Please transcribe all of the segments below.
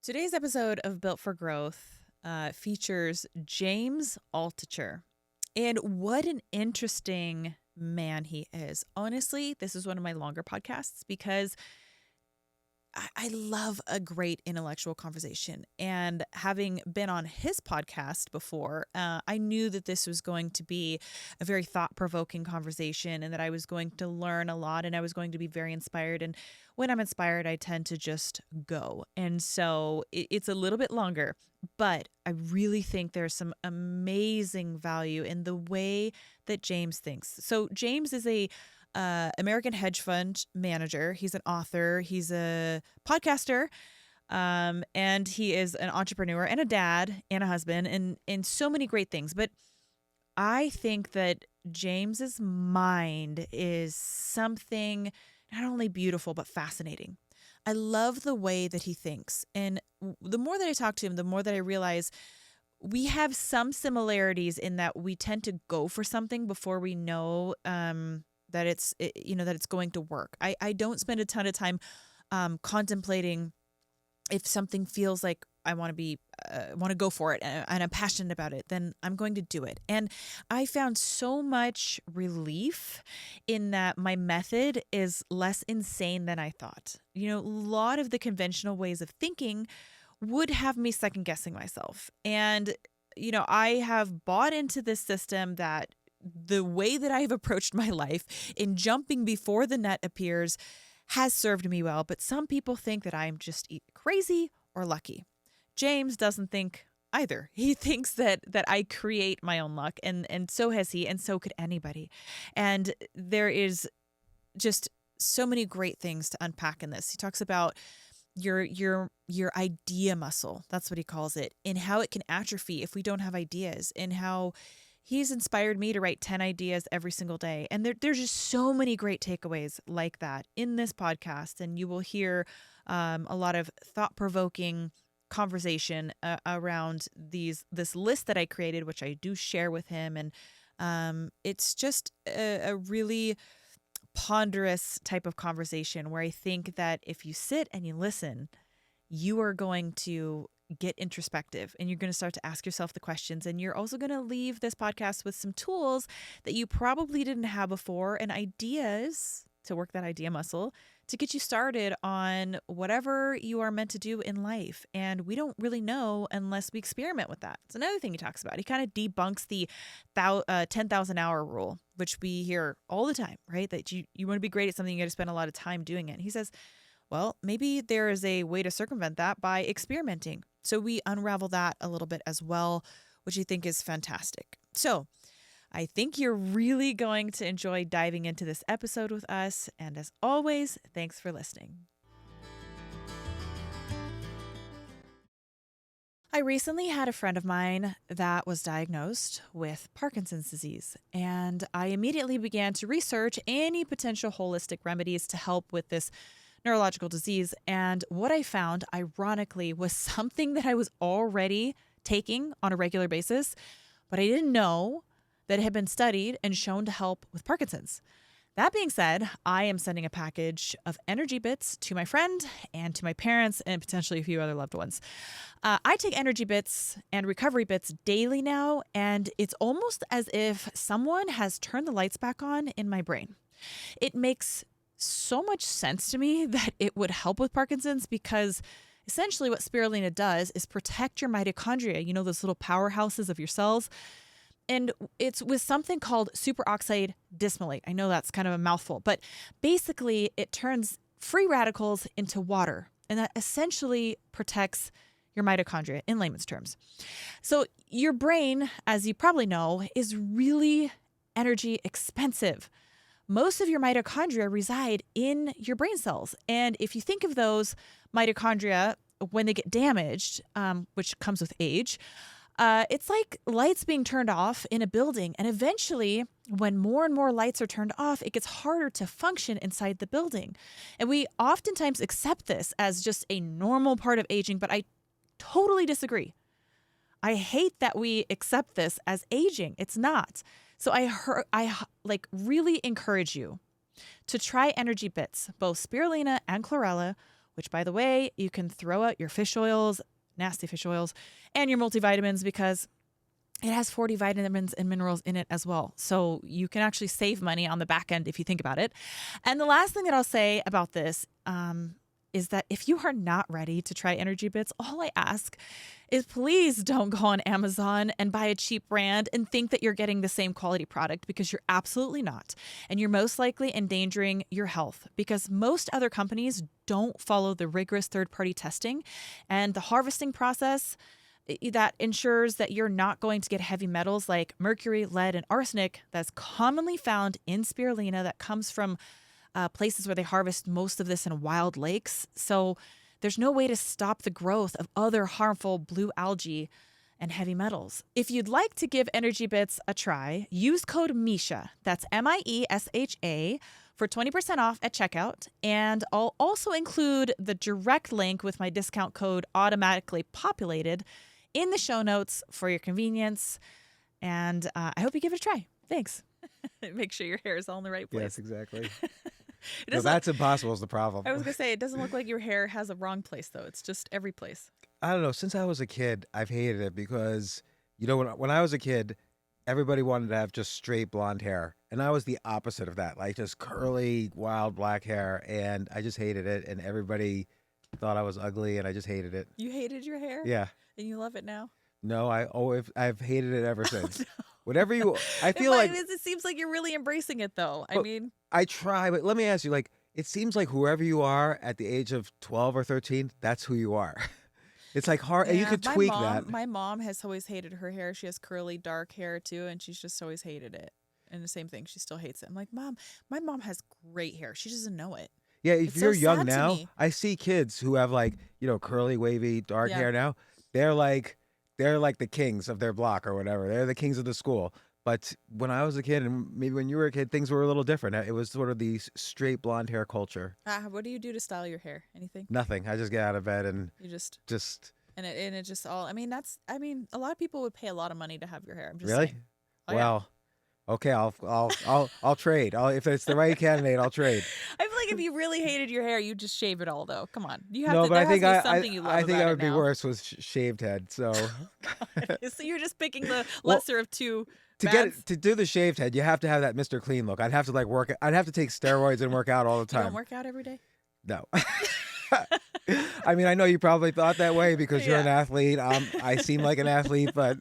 Today's episode of Built for Growth features James Altucher. And what an interesting man he is. Honestly, this is one of my longer podcasts because I love a great intellectual conversation. And having been on his podcast before, I knew that this was going to be a very thought-provoking conversation and that I was going to learn a lot and I was going to be very inspired. And when I'm inspired, I tend to just go. And so it's a little bit longer, but I really think there's some amazing value in the way that James thinks. So James is a American hedge fund manager. He's an author. He's a podcaster. And he is an entrepreneur and a dad and a husband and so many great things. But I think that James's mind is something not only beautiful, but fascinating. I love the way that he thinks. And the more that I talk to him, the more that I realize we have some similarities in that we tend to go for something before we know, that it's going to work. I don't spend a ton of time contemplating if something feels like I want to go for it and I'm passionate about it, then I'm going to do it. And I found so much relief in that my method is less insane than I thought. A lot of the conventional ways of thinking would have me second guessing myself. And, I have bought into this system that the way that I've approached my life in jumping before the net appears has served me well. But some people think that I'm just crazy or lucky. James doesn't think either. He thinks that I create my own luck, and so has he, and so could anybody. And there is just so many great things to unpack in this. He talks about your idea muscle. That's what he calls it, and how it can atrophy if we don't have ideas, and how he's inspired me to write 10 ideas every single day. And there's just so many great takeaways like that in this podcast. And you will hear a lot of thought-provoking conversation around this list that I created, which I do share with him. And it's just a really ponderous type of conversation where I think that if you sit and you listen, you are going to get introspective and you're going to start to ask yourself the questions, and you're also going to leave this podcast with some tools that you probably didn't have before and ideas to work that idea muscle to get you started on whatever you are meant to do in life. And we don't really know unless we experiment with that. It's another thing he talks about. He kind of debunks the 10,000 hour rule, which we hear all the time, right? That you want to be great at something, you got to spend a lot of time doing it. And he says, well, maybe there is a way to circumvent that by experimenting. So we unravel that a little bit as well, which I think is fantastic. So I think you're really going to enjoy diving into this episode with us. And as always, thanks for listening. I recently had a friend of mine that was diagnosed with Parkinson's disease, and I immediately began to research any potential holistic remedies to help with this neurological disease. And what I found, ironically, was something that I was already taking on a regular basis, but I didn't know that it had been studied and shown to help with Parkinson's. That being said, I am sending a package of energy bits to my friend and to my parents and potentially a few other loved ones. I take energy bits and recovery bits daily now, and it's almost as if someone has turned the lights back on in my brain. It makes so much sense to me that it would help with Parkinson's because essentially what spirulina does is protect your mitochondria, those little powerhouses of your cells. And it's with something called superoxide dismally. I know that's kind of a mouthful, but basically it turns free radicals into water, and that essentially protects your mitochondria in layman's terms. So your brain, as you probably know, is really energy expensive. Most of your mitochondria reside in your brain cells. And if you think of those mitochondria when they get damaged, which comes with age, it's like lights being turned off in a building. And eventually, when more and more lights are turned off, it gets harder to function inside the building. And we oftentimes accept this as just a normal part of aging, but I totally disagree. I hate that we accept this as aging. It's not. So I really encourage you to try energy bits, both spirulina and chlorella, which, by the way, you can throw out your fish oils, nasty fish oils, and your multivitamins because it has 40 vitamins and minerals in it as well. So you can actually save money on the back end if you think about it. And the last thing that I'll say about this is that if you are not ready to try Energy Bits, all I ask is please don't go on Amazon and buy a cheap brand and think that you're getting the same quality product, because you're absolutely not. And you're most likely endangering your health because most other companies don't follow the rigorous third-party testing and the harvesting process that ensures that you're not going to get heavy metals like mercury, lead, and arsenic that's commonly found in spirulina that comes from places where they harvest most of this in wild lakes. So there's no way to stop the growth of other harmful blue algae and heavy metals. If you'd like to give Energy Bits a try, use code MIESHA, that's MIESHA, for 20% off at checkout. And I'll also include the direct link with my discount code automatically populated in the show notes for your convenience. And I hope you give it a try. Thanks. Make sure your hair is all in the right place. Yes, exactly. No, that's impossible is the problem. I was going to say, it doesn't look like your hair has a wrong place, though. It's just every place. I don't know. Since I was a kid, I've hated it because, when I was a kid, everybody wanted to have just straight blonde hair. And I was the opposite of that, like just curly, wild black hair. And I just hated it. And everybody thought I was ugly and I just hated it. You hated your hair? Yeah. And you love it now? No, I've hated it ever since. Oh, no. Whatever I feel like it seems like you're really embracing it, though. I try, but let me ask you, it seems like whoever you are at the age of 12 or 13, that's who you are. It's like hard, and you could tweak that. My mom has always hated her hair. She has curly, dark hair too, and she's just always hated it. And the same thing, she still hates it. I'm like, Mom, my mom has great hair. She doesn't know it. Yeah, if you're young now, I see kids who have curly, wavy, dark hair now. They're like the kings of their block or whatever. They're the kings of the school. But when I was a kid, and maybe when you were a kid, things were a little different. It was sort of the straight blonde hair culture. What do you do to style your hair? Anything? Nothing. I just get out of bed and you just and it just all. A lot of people would pay a lot of money to have your hair. I'm just really saying. Oh, well. Yeah. Okay, I'll trade. If it's the right candidate, I'll trade. I feel like if you really hated your hair, you'd just shave it all, though. Come on, you have no, to. But I think I think I would be worse with shaved head. So, so you're just picking the lesser of two. To do the shaved head, you have to have that Mr. Clean look. I'd have to work. I'd have to take steroids and work out all the time. You don't work out every day? No. I know you probably thought that way because you're an athlete. I seem like an athlete, but.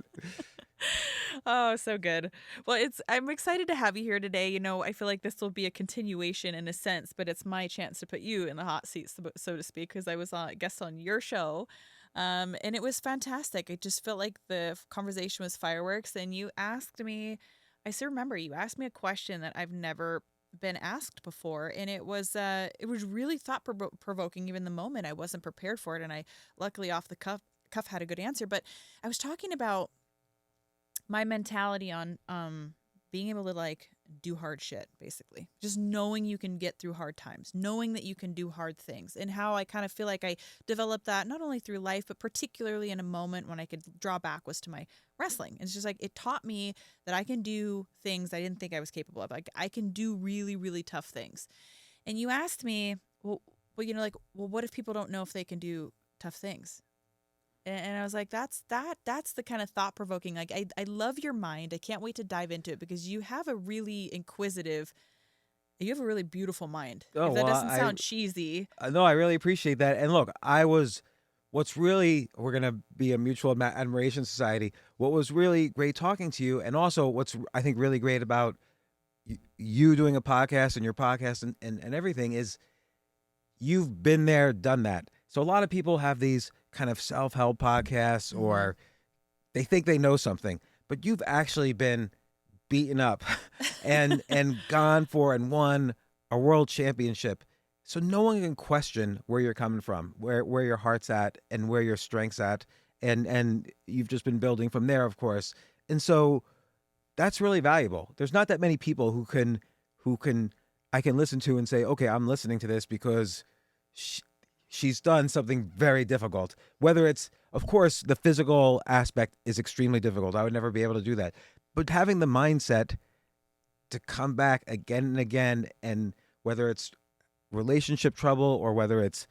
Oh, so good. Well, I'm excited to have you here today. I feel like this will be a continuation in a sense, but it's my chance to put you in the hot seat, so to speak, because I was a guest on your show. And it was fantastic. It just felt like the conversation was fireworks. And you asked me, I still remember you asked me a question that I've never been asked before. And it was really thought-provoking. Even the moment I wasn't prepared for it. And I luckily off the cuff had a good answer. But I was talking about my mentality on being able to do hard shit, basically. Just knowing you can get through hard times, knowing that you can do hard things, and how I kind of feel like I developed that not only through life, but particularly in a moment when I could draw back was to my wrestling. It's just it taught me that I can do things I didn't think I was capable of. I can do really, really tough things. And you asked me, well, what if people don't know if they can do tough things? And I was like, that's the kind of thought-provoking. I love your mind. I can't wait to dive into it because you have a really beautiful mind. If that doesn't sound cheesy. No, I really appreciate that. And look, we're going to be a mutual admiration society. What was really great talking to you, and also what's I think really great about you doing a podcast and your podcast and everything is you've been there, done that. So a lot of people have these kind of self-help podcasts or they think they know something, but you've actually been beaten up and gone for and won a world championship. So no one can question where you're coming from, where your heart's at and where your strength's at. And you've just been building from there, of course. And so that's really valuable. There's not that many people who I can listen to and say, okay, I'm listening to this because she's done something very difficult. Whether it's, of course, the physical aspect is extremely difficult. I would never be able to do that. But having the mindset to come back again and again, and whether it's relationship trouble or whether it's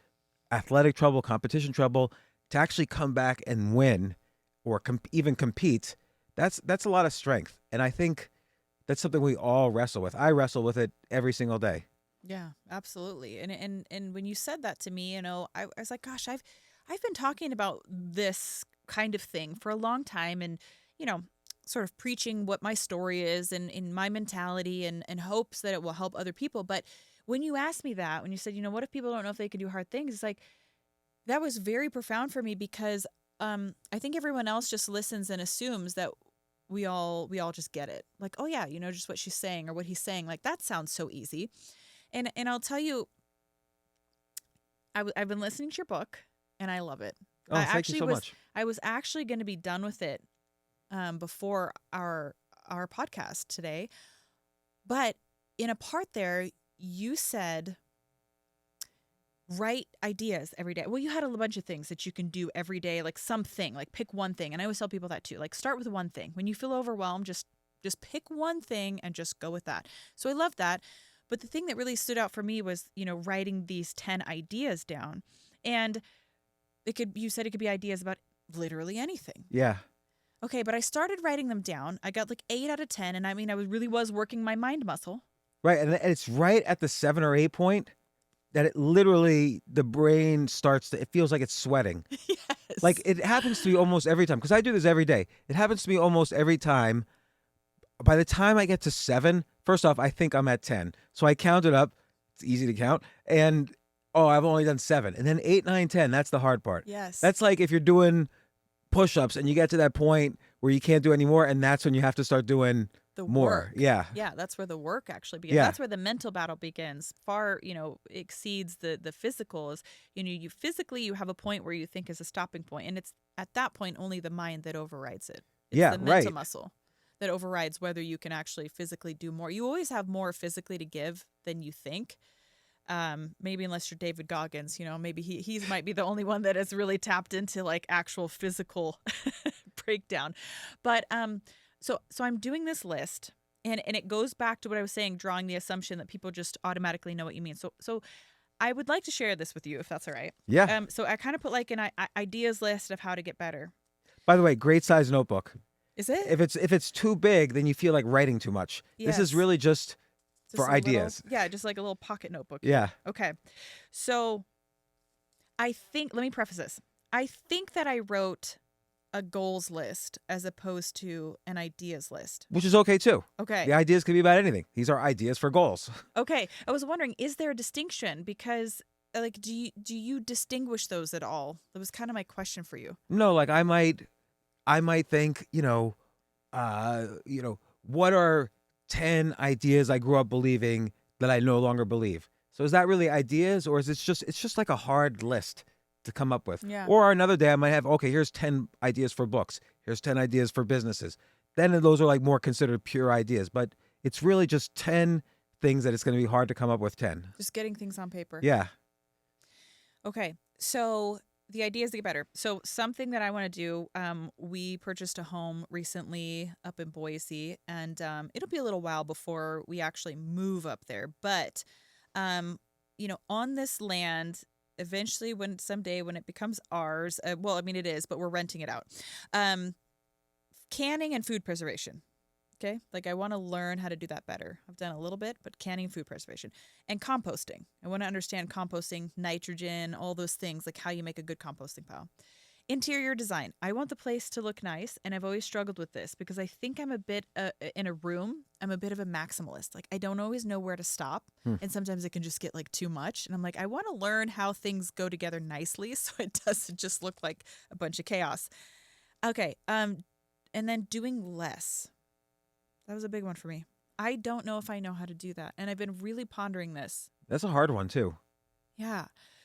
athletic trouble, competition trouble, to actually come back and win or even compete, that's a lot of strength. And I think that's something we all wrestle with. I wrestle with it every single day. Yeah, absolutely. And when you said that to me, I was like, gosh, I've been talking about this kind of thing for a long time, and sort of preaching what my story is and in my mentality, and hopes that it will help other people. But when you asked me that, when you said, what if people don't know if they can do hard things, it's like that was very profound for me, because I think everyone else just listens and assumes that we all just get it. Like, oh yeah, just what she's saying or what he's saying. Like, that sounds so easy. And I'll tell you, I've been listening to your book, and I love it. Oh, thank you so much. I was actually going to be done with it before our podcast today, but in a part there, you said write ideas every day. Well, you had a bunch of things that you can do every day, like something, like pick one thing. And I always tell people that too. Like, start with one thing. When you feel overwhelmed, just pick one thing and just go with that. So I love that. But the thing that really stood out for me was, writing these 10 ideas down. And you said it could be ideas about literally anything. Yeah. Okay, but I started writing them down. I got like 8 out of 10. And I mean, I really was working my mind muscle. Right. And it's right at the 7 or 8 point that it literally, the brain starts to, it feels like it's sweating. Yes. Like, it happens to me almost every time, because I do this every day. It happens to me almost every time. By the time I get to 7, first off, I think I'm at 10. So I count it up. It's easy to count. And, I've only done 7. And then 8, 9, 10, that's the hard part. Yes. That's like if you're doing push-ups and you get to that point where you can't do any more, and that's when you have to start doing the more. Work. Yeah. Yeah, that's where the work actually begins. Yeah. That's where the mental battle begins. Far, exceeds the physical. Is, you physically, you have a point where you think is a stopping point, and it's at that point only the mind that overrides it. It's the mental muscle that overrides whether you can actually physically do more. You always have more physically to give than you think. Maybe unless you're David Goggins, maybe he might be the only one that has really tapped into like actual physical breakdown. But so I'm doing this list, and it goes back to what I was saying, drawing the assumption that people just automatically know what you mean. So I would like to share this with you, if that's all right. Yeah. So I kind of put like an ideas list of how to get better. By the way, great size notebook. Is it? If it's too big, then you feel like writing too much. Yes. This is really just for ideas. Just like a little pocket notebook. Yeah. Okay. So let me preface this. I think that I wrote a goals list as opposed to an ideas list. Which is okay too. Okay. The ideas could be about anything. These are ideas for goals. Okay. I was wondering, is there a distinction? Because like, do you distinguish those at all? That was kind of my question for you. No, like I might think, what are 10 ideas I grew up believing that I no longer believe? So is that really ideas, or is it's just like a hard list to come up with? Yeah. Or another day I might have, okay, here's 10 ideas for books. Here's 10 ideas for businesses. Then those are like more considered pure ideas, but it's really just 10 things that it's going to be hard to come up with 10. Just getting things on paper. Yeah. Okay. So the ideas to get better. So something that I want to do, we purchased a home recently up in Boise, and it'll be a little while before we actually move up there. But, on this land, eventually someday when it becomes ours, it is, but we're renting it out. Canning and food preservation. Okay. Like, I want to learn how to do that better. I've done a little bit, but canning, food preservation, and composting. I want to understand composting, nitrogen, all those things, like how you make a good composting pile. Interior design. I want the place to look nice. And I've always struggled with this because I think I'm a bit in a room. I'm a bit of a maximalist. Like, I don't always know where to stop. And sometimes it can just get like too much. And I'm like, I want to learn how things go together nicely so it doesn't just look like a bunch of chaos. Okay. And then doing less. That was a big one for me. I don't know if I know how to do that. And I've been really pondering this. That's a hard one too. Yeah,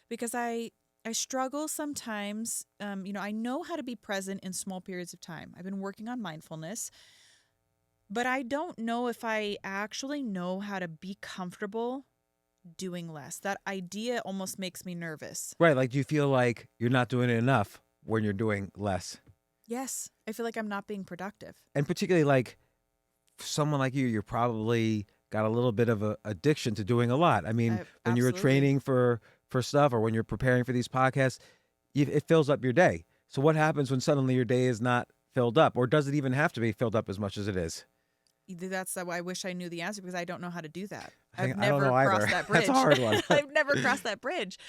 because I struggle sometimes. I know how to be present in small periods of time. I've been working on mindfulness, but I don't know if I actually know how to be comfortable doing less. That idea almost makes me nervous. Right. Like, do you feel like you're not doing it enough when you're doing less? Yes. I feel like I'm not being productive. And particularly like someone like you're probably got a little bit of a addiction to doing a lot. I mean, when you were Absolutely. training for for stuff or when you're preparing for these podcasts, it fills up your day. So what happens when suddenly your day is not filled up, or does it even have to be filled up as much as it is? That's why I wish I knew the answer, because I don't know how to do that. I I've don't never know either. crossed that bridge. That's a hard one. I've never crossed that bridge.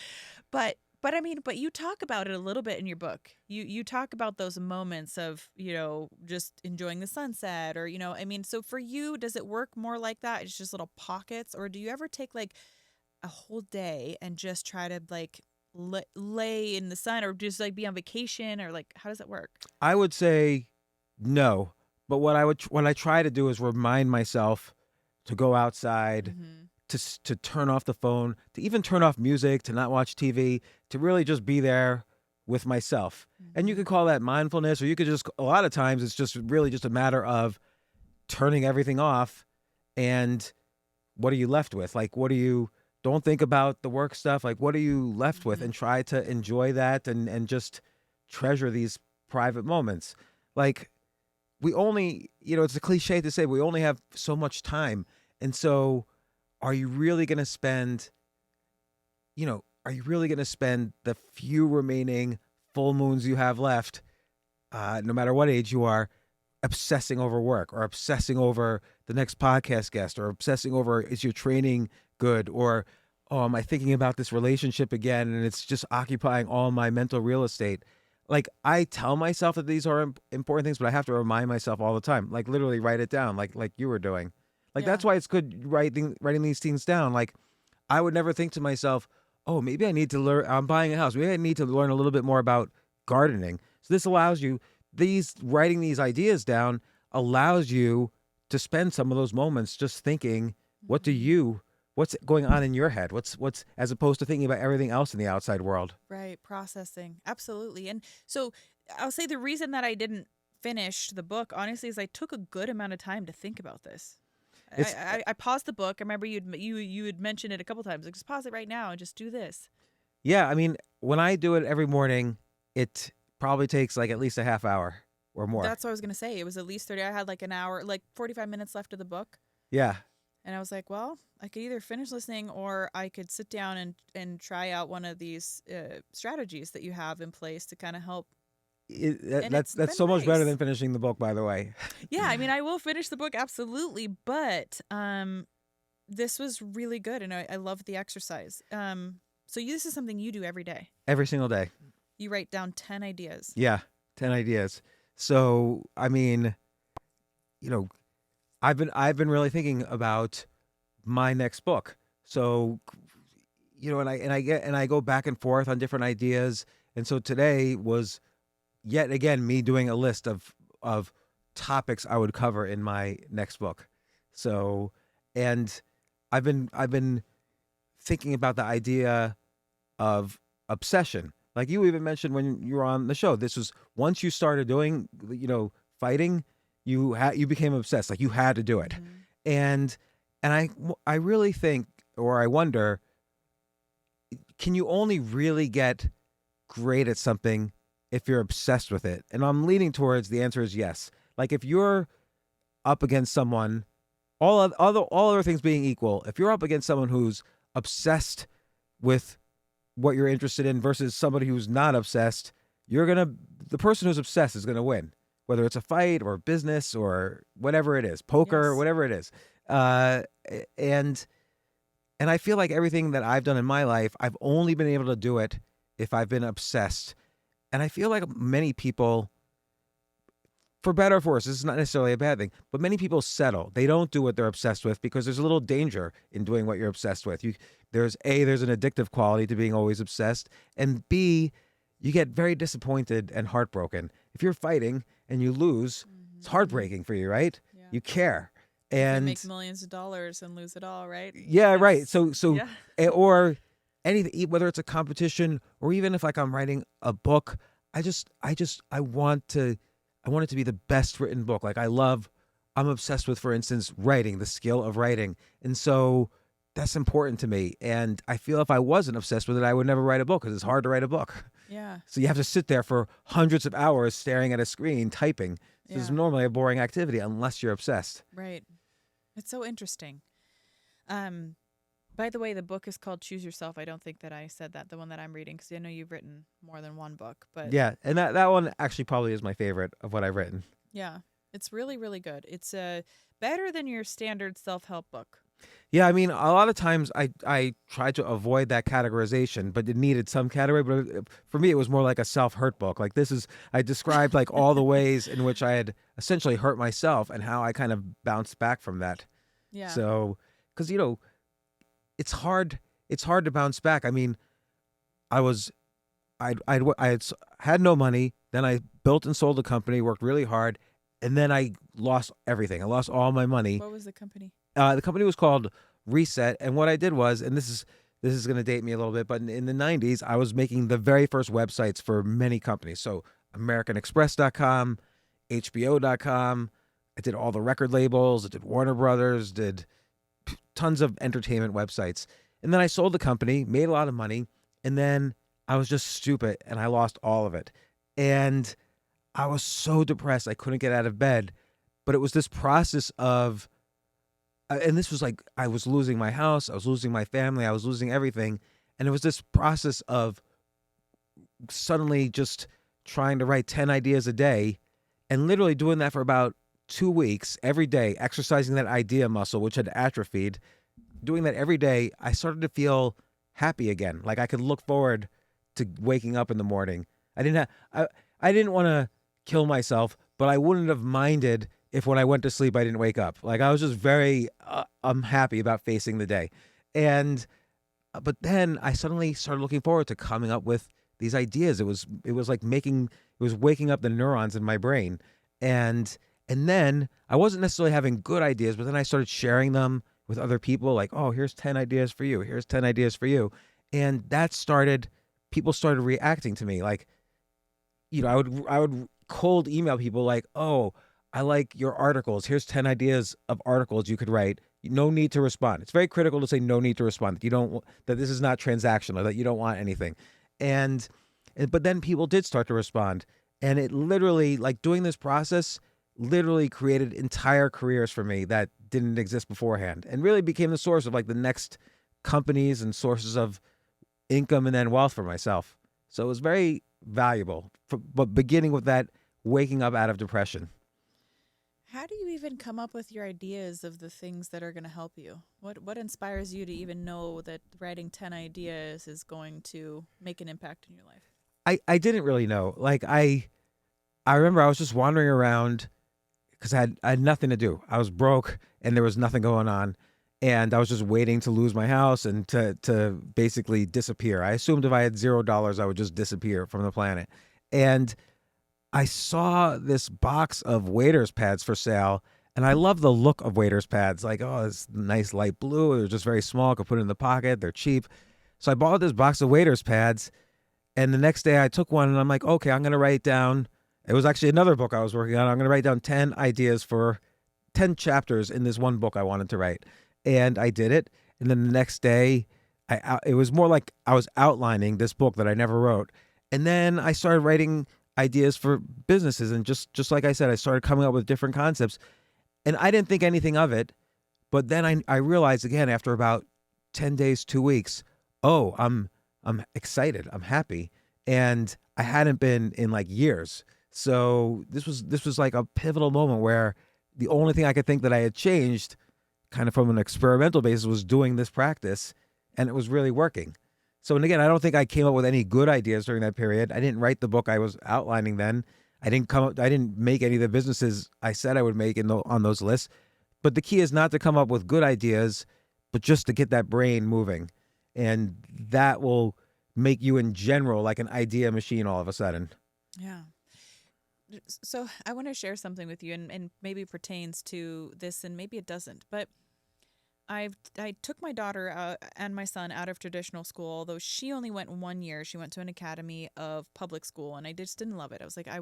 But I mean, but you talk about it a little bit in your book. You talk about those moments of, just enjoying the sunset, or, I mean, so for you, does it work more like that? It's just little pockets, or do you ever take like a whole day and just try to like lay in the sun, or just like be on vacation, or like, how does it work? I would say no, but what I try to do is remind myself to go outside, to turn off the phone, to even turn off music, to not watch TV, to really just be there with myself. And you could call that mindfulness, or you could just, a lot of times it's just really just a matter of turning everything off. And what are you left with? Like, don't think about the work stuff. Like, what are you left with? And try to enjoy that and just treasure these private moments. Like, we only, it's a cliche to say, we only have so much time. And so are you really going to spend, the few remaining full moons you have left, no matter what age you are, obsessing over work, or obsessing over the next podcast guest, or obsessing over, is your training good, or, oh, am I thinking about this relationship again and it's just occupying all my mental real estate? Like, I tell myself that these are important things, but I have to remind myself all the time, like literally write it down, like you were doing. Like, that's why it's good writing these things down. Like, I would never think to myself, oh, maybe I need to learn, I'm buying a house, maybe I need to learn a little bit more about gardening. So this allows you, writing these ideas down allows you to spend some of those moments just thinking, what's going on in your head? What's as opposed to thinking about everything else in the outside world. Right. Processing. Absolutely. And so I'll say the reason that I didn't finish the book, honestly, is I took a good amount of time to think about this. I paused the book. I remember you had mentioned it a couple times. Like, just pause it right now and just do this. Yeah. I mean, when I do it every morning, it probably takes like at least a half hour or more. That's what I was going to say. It was at least 30. I had like an hour, like 45 minutes left of the book. Yeah. And I was like, well, I could either finish listening, or I could sit down and try out one of these strategies that you have in place to kind of help. That's so much better than finishing the book, by the way. Yeah, I mean, I will finish the book, absolutely. But this was really good, and I love the exercise. So this is something you do every day? Every single day. You write down 10 ideas. Yeah, 10 ideas. So, I mean, I've been really thinking about my next book. So, and I go back and forth on different ideas. And so today was yet again me doing a list of topics I would cover in my next book. So, and I've been thinking about the idea of obsession. Like you even mentioned when you were on the show, this was once you started doing, fighting, you became obsessed. Like you had to do it. And I really think, or I wonder, can you only really get great at something if you're obsessed with it? And I'm leaning towards the answer is yes. Like if you're up against someone, all other things being equal, if you're up against someone who's obsessed with what you're interested in versus somebody who's not obsessed, the person who's obsessed is gonna win, whether it's a fight or business or whatever it is, poker, Yes. whatever it is. And I feel like everything that I've done in my life, I've only been able to do it if I've been obsessed. And I feel like many people, for better or for worse, this is not necessarily a bad thing, but many people settle. They don't do what they're obsessed with because there's a little danger in doing what you're obsessed with. There's an addictive quality to being always obsessed, and B, you get very disappointed and heartbroken. If you're fighting and you lose, it's heartbreaking for you, right? Yeah. You care. You And can make millions of dollars and lose it all, right? yeah, right. So yeah. Or anything, whether it's a competition or even if like I'm writing a book, I want it to be the best written book. Like I'm obsessed with, for instance, writing, the skill of writing. And so that's important to me. And I feel if I wasn't obsessed with it, I would never write a book because it's hard to write a book. Yeah. So you have to sit there for hundreds of hours staring at a screen, typing. This is normally a boring activity unless you're obsessed. Right. It's so interesting. By the way, the book is called Choose Yourself. I don't think that I said that, the one that I'm reading, because I know you've written more than one book. But Yeah, and that one actually probably is my favorite of what I've written. yeah, it's really, really good. It's better than your standard self-help book. Yeah, I mean, a lot of times I tried to avoid that categorization, but it needed some category. But for me, it was more like a self-hurt book. Like this is, I described like all the ways in which I had essentially hurt myself and how I kind of bounced back from that. Yeah. So, because it's hard, it's hard to bounce back. I mean, I was, I had no money. Then I built and sold a company, worked really hard, and then I lost everything. I lost all my money. What was the company? The company was called Reset, and what I did was, and this is going to date me a little bit, but in the '90s, I was making the very first websites for many companies. So AmericanExpress.com, HBO.com. I did all the record labels. I did Warner Brothers. Did tons of entertainment websites, and then I sold the company, made a lot of money, and then I was just stupid, and I lost all of it, and I was so depressed I couldn't get out of bed. But it was this process of and this was like I was losing my house, I was losing my family, I was losing everything, and it was this process of suddenly just trying to write 10 ideas a day and literally doing that for about 2 weeks every day, exercising that idea muscle which had atrophied. Doing that every day, I started to feel happy again. Like I could look forward to waking up in the morning. I didn't want to kill myself, but I wouldn't have minded if when I went to sleep I didn't wake up. Like I was just very happy about facing the day. And but then I suddenly started looking forward to coming up with these ideas. It was like it was waking up the neurons in my brain. And then I wasn't necessarily having good ideas, but then I started sharing them with other people like, "Oh, here's 10 ideas for you. Here's 10 ideas for you." And that started people started reacting to me like, I would cold email people like, "Oh, I like your articles. Here's 10 ideas of articles you could write. No need to respond." It's very critical to say no need to respond. That you don't that this is not transactional, that you don't want anything. And but then people did start to respond. And it literally, like doing this process literally created entire careers for me that didn't exist beforehand and really became the source of like the next companies and sources of income and then wealth for myself. So it was very valuable, but beginning with that waking up out of depression. How do you even come up with your ideas of the things that are going to help you? What inspires you to even know that writing 10 ideas is going to make an impact in your life? I didn't really know. Like I remember I was just wandering around because I had nothing to do. I was broke and there was nothing going on. And I was just waiting to lose my house and to basically disappear. I assumed if I had $0, I would just disappear from the planet. And I saw this box of waiter's pads for sale, and I love the look of waiter's pads. Like, oh, it's nice light blue. They're just very small. I could put it in the pocket. They're cheap. So I bought this box of waiter's pads, and the next day I took one, and I'm like, okay, I'm going to write down. It was actually another book I was working on. I'm going to write down 10 ideas for 10 chapters in this one book I wanted to write. And I did it. And then the next day, it was more like I was outlining this book that I never wrote. And then I started writing ideas for businesses. And just like I said, I started coming up with different concepts. And I didn't think anything of it. But then I realized again, after about 10 days, 2 weeks, oh, I'm excited. I'm happy. And I hadn't been in like years. So this was like a pivotal moment where the only thing I could think that I had changed kind of from an experimental basis was doing this practice, and it was really working. So, and again, I don't think I came up with any good ideas during that period. I didn't write the book I was outlining then. I didn't make any of the businesses I said I would make on those lists. But the key is not to come up with good ideas, but just to get that brain moving. And that will make you in general like an idea machine all of a sudden. Yeah. So I want to share something with you, and maybe it pertains to this and maybe it doesn't. But I took my daughter and my son out of traditional school, although she only went 1 year. She went to an academy of public school, and I just didn't love it. I was like, I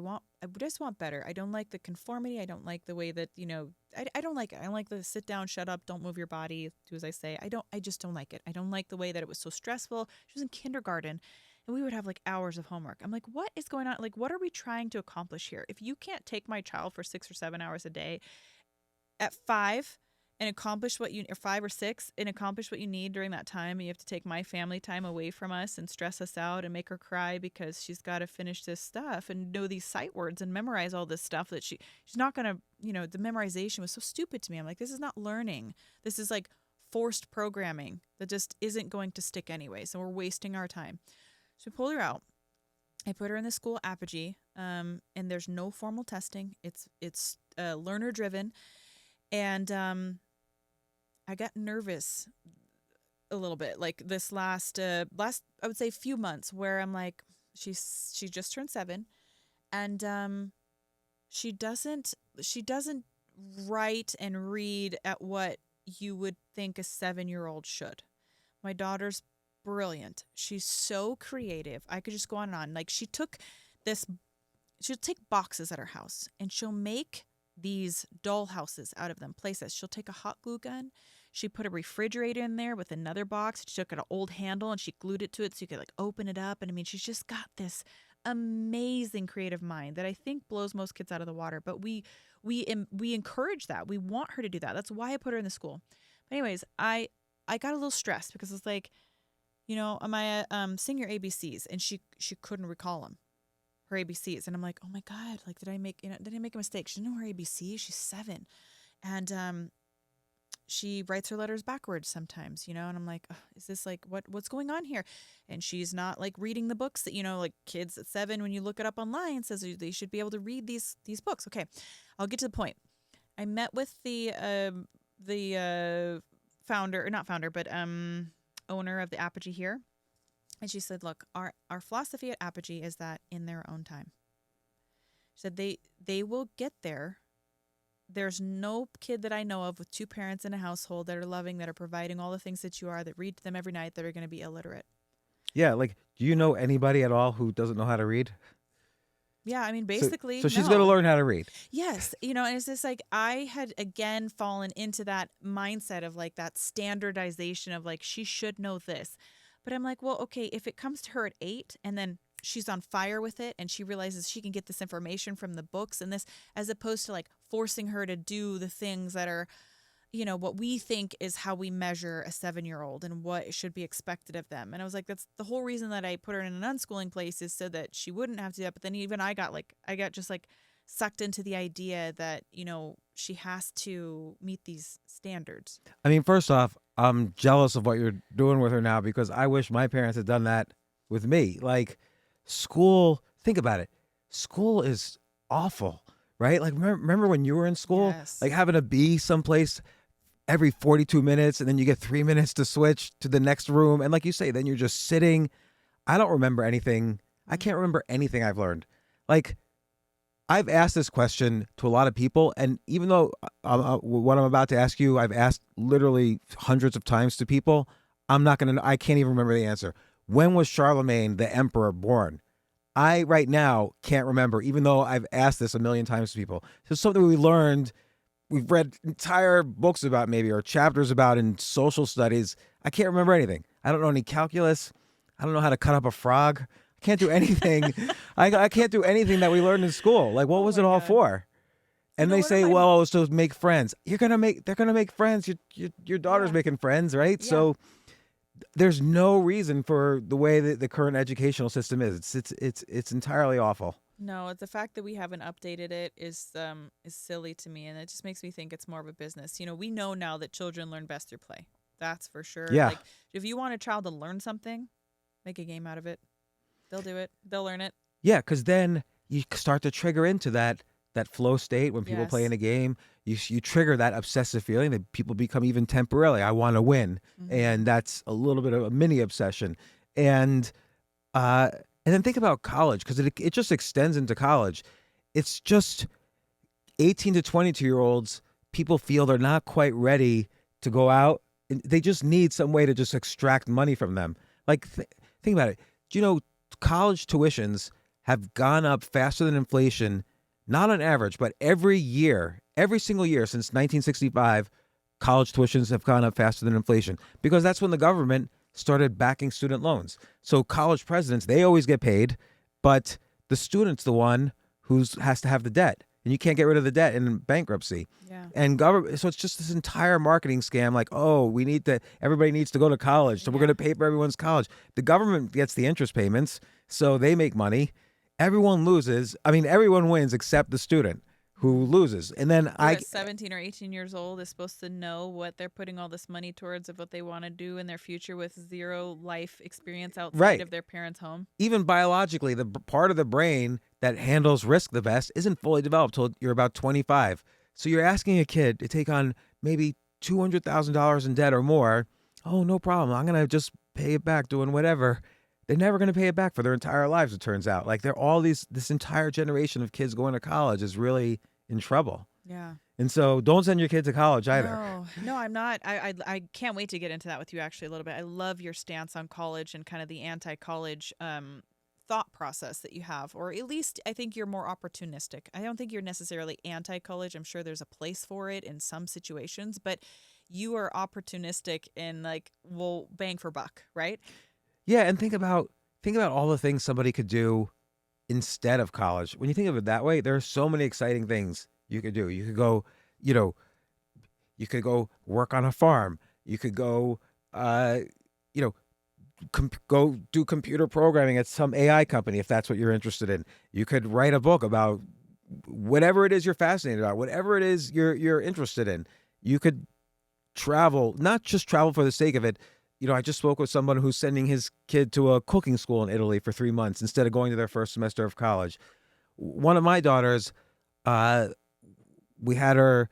just want better. I don't like the conformity. I don't like the way that, I don't like it. I don't like the sit down, shut up, don't move your body, do as I say. I just don't like it. I don't like the way that it was so stressful. She was in kindergarten, and we would have like hours of homework. I'm like, what is going on? Like, what are we trying to accomplish here? If you can't take my child for 6 or 7 hours a day at 5, and accomplish what you, or 5 or 6, and accomplish what you need during that time. You have to take my family time away from us and stress us out and make her cry because she's got to finish this stuff and know these sight words and memorize all this stuff that she's not going to, the memorization was so stupid to me. I'm like, this is not learning. This is like forced programming that just isn't going to stick anyway. So we're wasting our time. So we pulled her out. I put her in the school Apogee, and there's no formal testing. It's learner driven. And I got nervous a little bit, like this last I would say few months, where I'm like, she just turned 7, and she doesn't write and read at what you would think a 7-year-old should. My daughter's brilliant. She's so creative. I could just go on and on. Like, she'll take boxes at her house and she'll make these doll houses out of them, places. She'll take a hot glue gun. She put a refrigerator in there with another box. She took an old handle and she glued it to it so you could like open it up. And I mean, she's just got this amazing creative mind that I think blows most kids out of the water. But we encourage that. We want her to do that. That's why I put her in the school. But anyways, I got a little stressed because it's like, Amaya, sing your ABCs, and she couldn't recall them. Her ABCs. And I'm like, oh my God, like, did I make a mistake? She didn't know her ABCs. She's 7. And she writes her letters backwards sometimes, and I'm like, oh, is this like, what's going on here? And she's not like reading the books that, like kids at 7, when you look it up online, it says they should be able to read these books. Okay. I'll get to the point. I met with the founder, or not founder, but owner of the Apogee here. And she said, look, our philosophy at Apogee is that in their own time. She said they will get there. There's no kid that I know of with 2 parents in a household that are loving, that are providing all the things that you are, that read to them every night, that are going to be illiterate. Yeah, like, do you know anybody at all who doesn't know how to read? Yeah, I mean, basically, so she's going to learn how to read. Yes, and it's just like, I had again fallen into that mindset of like that standardization of like, she should know this. But I'm like, well, okay, if it comes to her at 8 and then she's on fire with it and she realizes she can get this information from the books and this, as opposed to like forcing her to do the things that are, what we think is how we measure a 7-year-old and what should be expected of them. And I was like, that's the whole reason that I put her in an unschooling place, is so that she wouldn't have to do that. But then even I got just like sucked into the idea that, she has to meet these standards. I mean, first off, I'm jealous of what you're doing with her now, because I wish my parents had done that with me. Like, school, think about it. School is awful, right? Like, remember when you were in school? Yes. Like, having to be someplace every 42 minutes, and then you get 3 minutes to switch to the next room. And like you say, then you're just sitting. I don't remember anything. I can't remember anything I've learned. Like, I've asked this question to a lot of people, and even though what I'm about to ask you, I've asked literally hundreds of times to people, I can't even remember the answer. When was Charlemagne the emperor born? I right now can't remember, even though I've asked this a million times to people. It's something we've read entire books about, maybe, or chapters about in social studies. I can't remember anything. I don't know any calculus. I don't know how to cut up a frog. I can't do anything. I can't do anything that we learned in school. Like, what was it all for? And they say, well, it's to make friends. They're gonna make friends. Your daughter's making friends, right? Yeah. So there's no reason for the way that the current educational system is. It's entirely awful. No, the fact that we haven't updated it is silly to me, and it just makes me think it's more of a business. We know now that children learn best through play. That's for sure. Yeah. Like, if you want a child to learn something, make a game out of it. They'll do it. They'll learn it. Yeah, because then you start to trigger into that flow state when people play in a game. You trigger that obsessive feeling that people become even temporarily. I want to win, and that's a little bit of a mini obsession. And then think about college, because it just extends into college. It's just 18 to 22-year-olds. People feel they're not quite ready to go out. They just need some way to just extract money from them. Like, think about it. Do you know college tuitions have gone up faster than inflation, not on average, but every single year since 1965, college tuitions have gone up faster than inflation, because that's when the government started backing student loans. So college presidents, they always get paid, but the student's the one who has to have the debt. and you can't get rid of the debt in bankruptcy. Yeah. And government, so it's just this entire marketing scam. Like, oh, everybody needs to go to college, so we're Yeah. going to pay for everyone's college. The government gets the interest payments, so they make money. Everyone loses. I mean, everyone wins except the student who loses. And then Who at 17 or 18 years old is supposed to know what they're putting all this money towards of what they want to do in their future with zero life experience outside Right. of their parents' home. Even biologically, the part of the brain that handles risk the best isn't fully developed till you're about 25. So you're asking a kid to take on maybe $200,000 in debt or more. Oh, no problem. I'm going to just pay it back doing whatever. They're never going to pay it back for their entire lives, it turns out. Like this entire generation of kids going to college is really in trouble. Yeah. And so don't send your kid to college either. No, I'm not. I can't wait to get into that with you actually a little bit. I love your stance on college and kind of the anti-college thought process that you have, or at least I think you're more opportunistic. I don't think you're necessarily anti-college. I'm sure there's a place for it in some situations, but you are opportunistic in like, well, bang for buck, right? Yeah, and think about all the things somebody could do instead of college. When you think of it that way, there are so many exciting things you could do. You could go, you could go work on a farm. You could go, go do computer programming at some AI company if that's what you're interested in. You could write a book about whatever it is you're fascinated about, whatever it is you're interested in. You could travel, not just travel for the sake of it. I just spoke with someone who's sending his kid to a cooking school in Italy for 3 months instead of going to their first semester of college. One of my daughters, we had her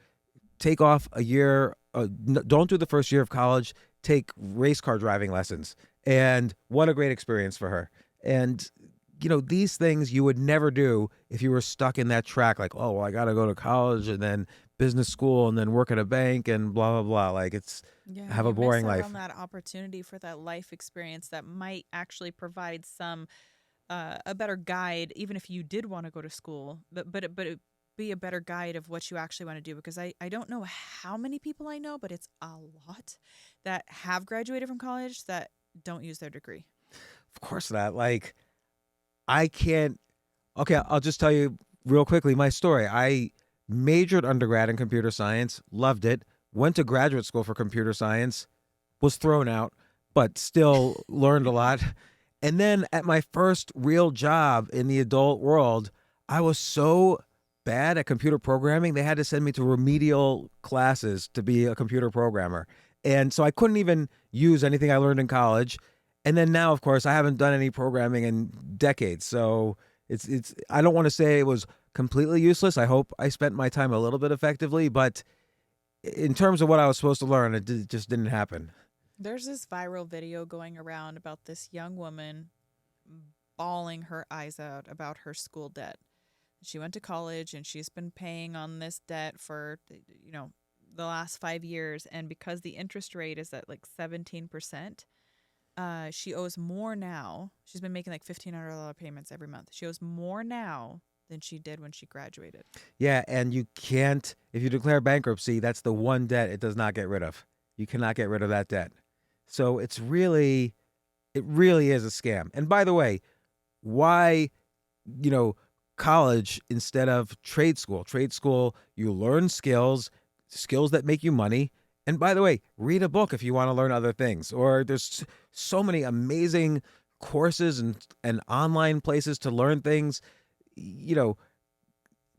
take off a year, don't do the first year of college, take race car driving lessons. And what a great experience for her. And, these things you would never do if you were stuck in that track, like, oh, well, I got to go to college and then business school and then work at a bank and blah, blah, blah. Like have a boring life. On that opportunity for that life experience that might actually provide some a better guide, even if you did want to go to school, but it be a better guide of what you actually want to do. Because I don't know how many people I know, but it's a lot that have graduated from college that don't use their degree. Of course not. Like, I can't. Okay, I'll just tell you real quickly my story. I majored undergrad in computer science, loved it, went to graduate school for computer science, was thrown out, but still learned a lot. And then at my first real job in the adult world, I was so bad at computer programming, they had to send me to remedial classes to be a computer programmer. And so I couldn't even use anything I learned in college. And then now, of course, I haven't done any programming in decades. So it's I don't want to say it was completely useless. I hope I spent my time a little bit effectively, but in terms of what I was supposed to learn, it just didn't happen. There's this viral video going around about this young woman bawling her eyes out about her school debt. She went to college and she's been paying on this debt for, the last 5 years. And because the interest rate is at like 17%, she owes more now. She's been making like $1,500 payments every month. She owes more now than she did when she graduated. Yeah, and you can't, if you declare bankruptcy, that's the one debt it does not get rid of. You cannot get rid of that debt. So it really is a scam. And by the way, why, college instead of trade school? Trade school, you learn skills that make you money. And by the way, read a book if you want to learn other things. Or there's so many amazing courses and online places to learn things,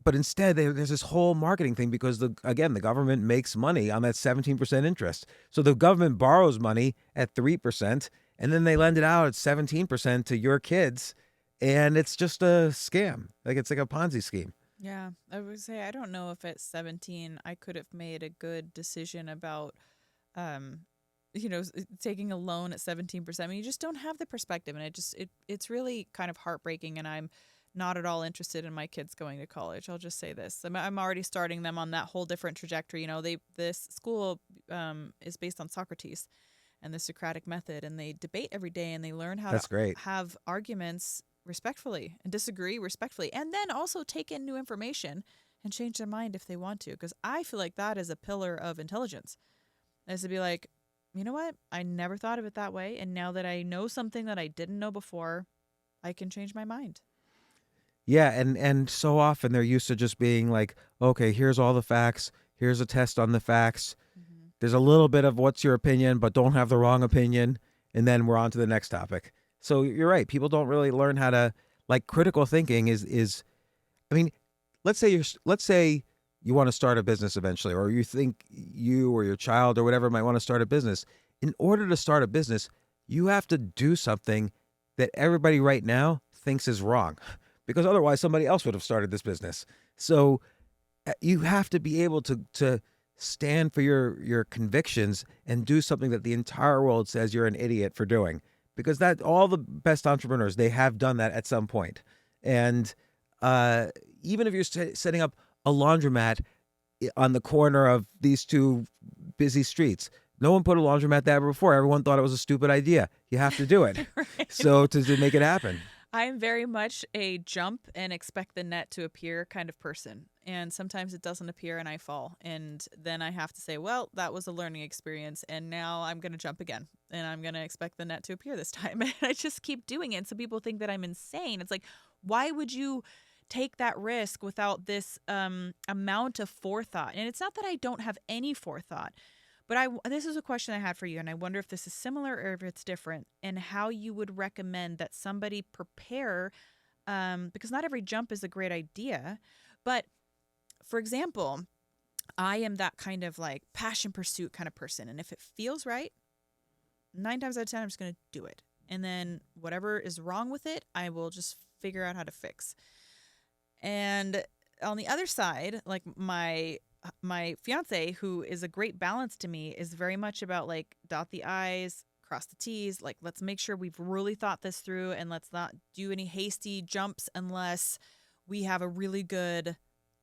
but instead there's this whole marketing thing because the government makes money on that 17% interest. So the government borrows money at 3% and then they lend it out at 17% to your kids. And it's just a scam. Like it's like a Ponzi scheme. Yeah, I would say I don't know if at 17 I could have made a good decision about, taking a loan at 17%. I mean, you just don't have the perspective, and it's really kind of heartbreaking. And I'm not at all interested in my kids going to college. I'll just say this: I'm already starting them on that whole different trajectory. This school is based on Socrates and the Socratic method, and they debate every day, and they learn how That's to great. have arguments respectfully and disagree respectfully, and then also take in new information and change their mind if they want to. Because I feel like that is a pillar of intelligence, is to be like, you know what? I never thought of it that way. And now that I know something that I didn't know before, I can change my mind. Yeah, and so often they're used to just being like, okay, here's all the facts, here's a test on the facts. Hmm. There's a little bit of what's your opinion, but don't have the wrong opinion, and then we're on to the next topic. So you're right. People don't really learn how to like critical thinking is I mean, let's say you want to start a business eventually, or you think you or your child or whatever might want to start a business. In order to start a business, you have to do something that everybody right now thinks is wrong, because otherwise somebody else would have started this business. So you have to be able to stand for your convictions and do something that the entire world says you're an idiot for doing, because that all the best entrepreneurs, they have done that at some point. And uh, even if you're setting up a laundromat on the corner of these two busy streets, no one put a laundromat there before. Everyone thought it was a stupid idea. You have to do it. Right. So to make it happen. I'm very much a jump and expect the net to appear kind of person. And sometimes it doesn't appear and I fall. And then I have to say, well, that was a learning experience. And now I'm going to jump again. And I'm going to expect the net to appear this time. And I just keep doing it. So people think that I'm insane. It's like, why would you take that risk without this amount of forethought? And it's not that I don't have any forethought. But this is a question I had for you, and I wonder if this is similar or if it's different, and how you would recommend that somebody prepare, because not every jump is a great idea. But for example, I am that kind of like passion pursuit kind of person, and if it feels right, 9 times out of 10, I'm just going to do it. And then whatever is wrong with it, I will just figure out how to fix. And on the other side, like my fiance, who is a great balance to me, is very much about like dot the I's, cross the T's. Like, let's make sure we've really thought this through, and let's not do any hasty jumps unless we have a really good,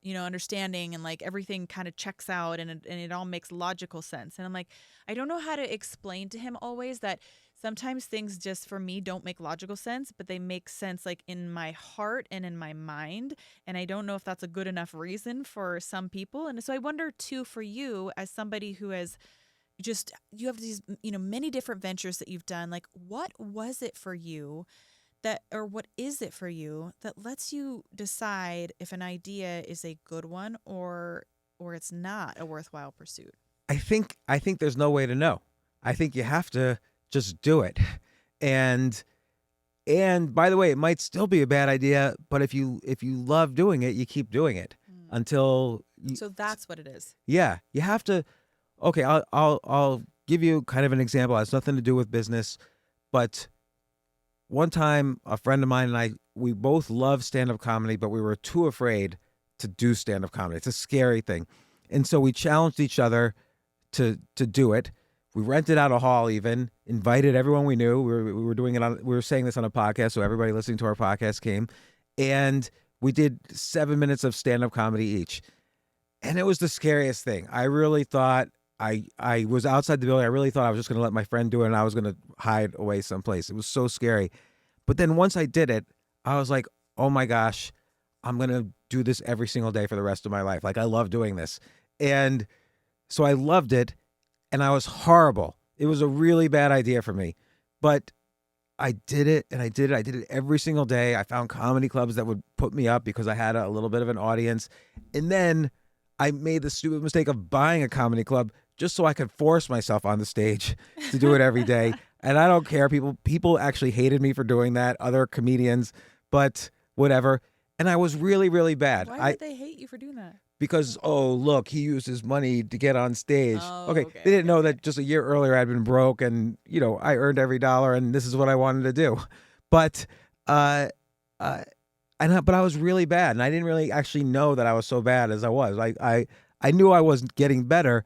understanding, and like everything kind of checks out and it all makes logical sense. And I'm like, I don't know how to explain to him always that sometimes things just for me don't make logical sense, but they make sense like in my heart and in my mind. And I don't know if that's a good enough reason for some people. And so I wonder too, for you as somebody who has you have these, many different ventures that you've done, like what was it for you or what is it for you that lets you decide if an idea is a good one or it's not a worthwhile pursuit? I think there's no way to know. I think you have to just do it. And by the way, it might still be a bad idea, but if you love doing it, you keep doing it until So that's what it is. yeah, you have to. Okay, I'll give you kind of an example. It has nothing to do with business, but one time a friend of mine and I, we both love stand-up comedy, but we were too afraid to do stand-up comedy. It's a scary thing. And so we challenged each other to do it. We rented out a hall, even invited everyone we knew. We were doing it we were saying this on a podcast, so everybody listening to our podcast came, and we did 7 minutes of stand-up comedy each. And it was the scariest thing. I really thought I was outside the building. I really thought I was just going to let my friend do it and I was going to hide away someplace. It was so scary. But then once I did it, I was like, oh my gosh, I'm going to do this every single day for the rest of my life. Like, I love doing this. And so I loved it. And I was horrible. It was a really bad idea for me. But I did it, and I did it. I did it every single day. I found comedy clubs that would put me up because I had a little bit of an audience. And then I made the stupid mistake of buying a comedy club just so I could force myself on the stage to do it every day. And I don't care. People actually hated me for doing that, other comedians, but whatever. And I was really, really bad. Why would they hate you for doing that? Because, oh, look, he used his money to get on stage. Oh, okay, they didn't know that just a year earlier I'd been broke and, I earned every dollar and this is what I wanted to do. But but I was really bad, and I didn't really actually know that I was so bad as I was. I knew I wasn't getting better.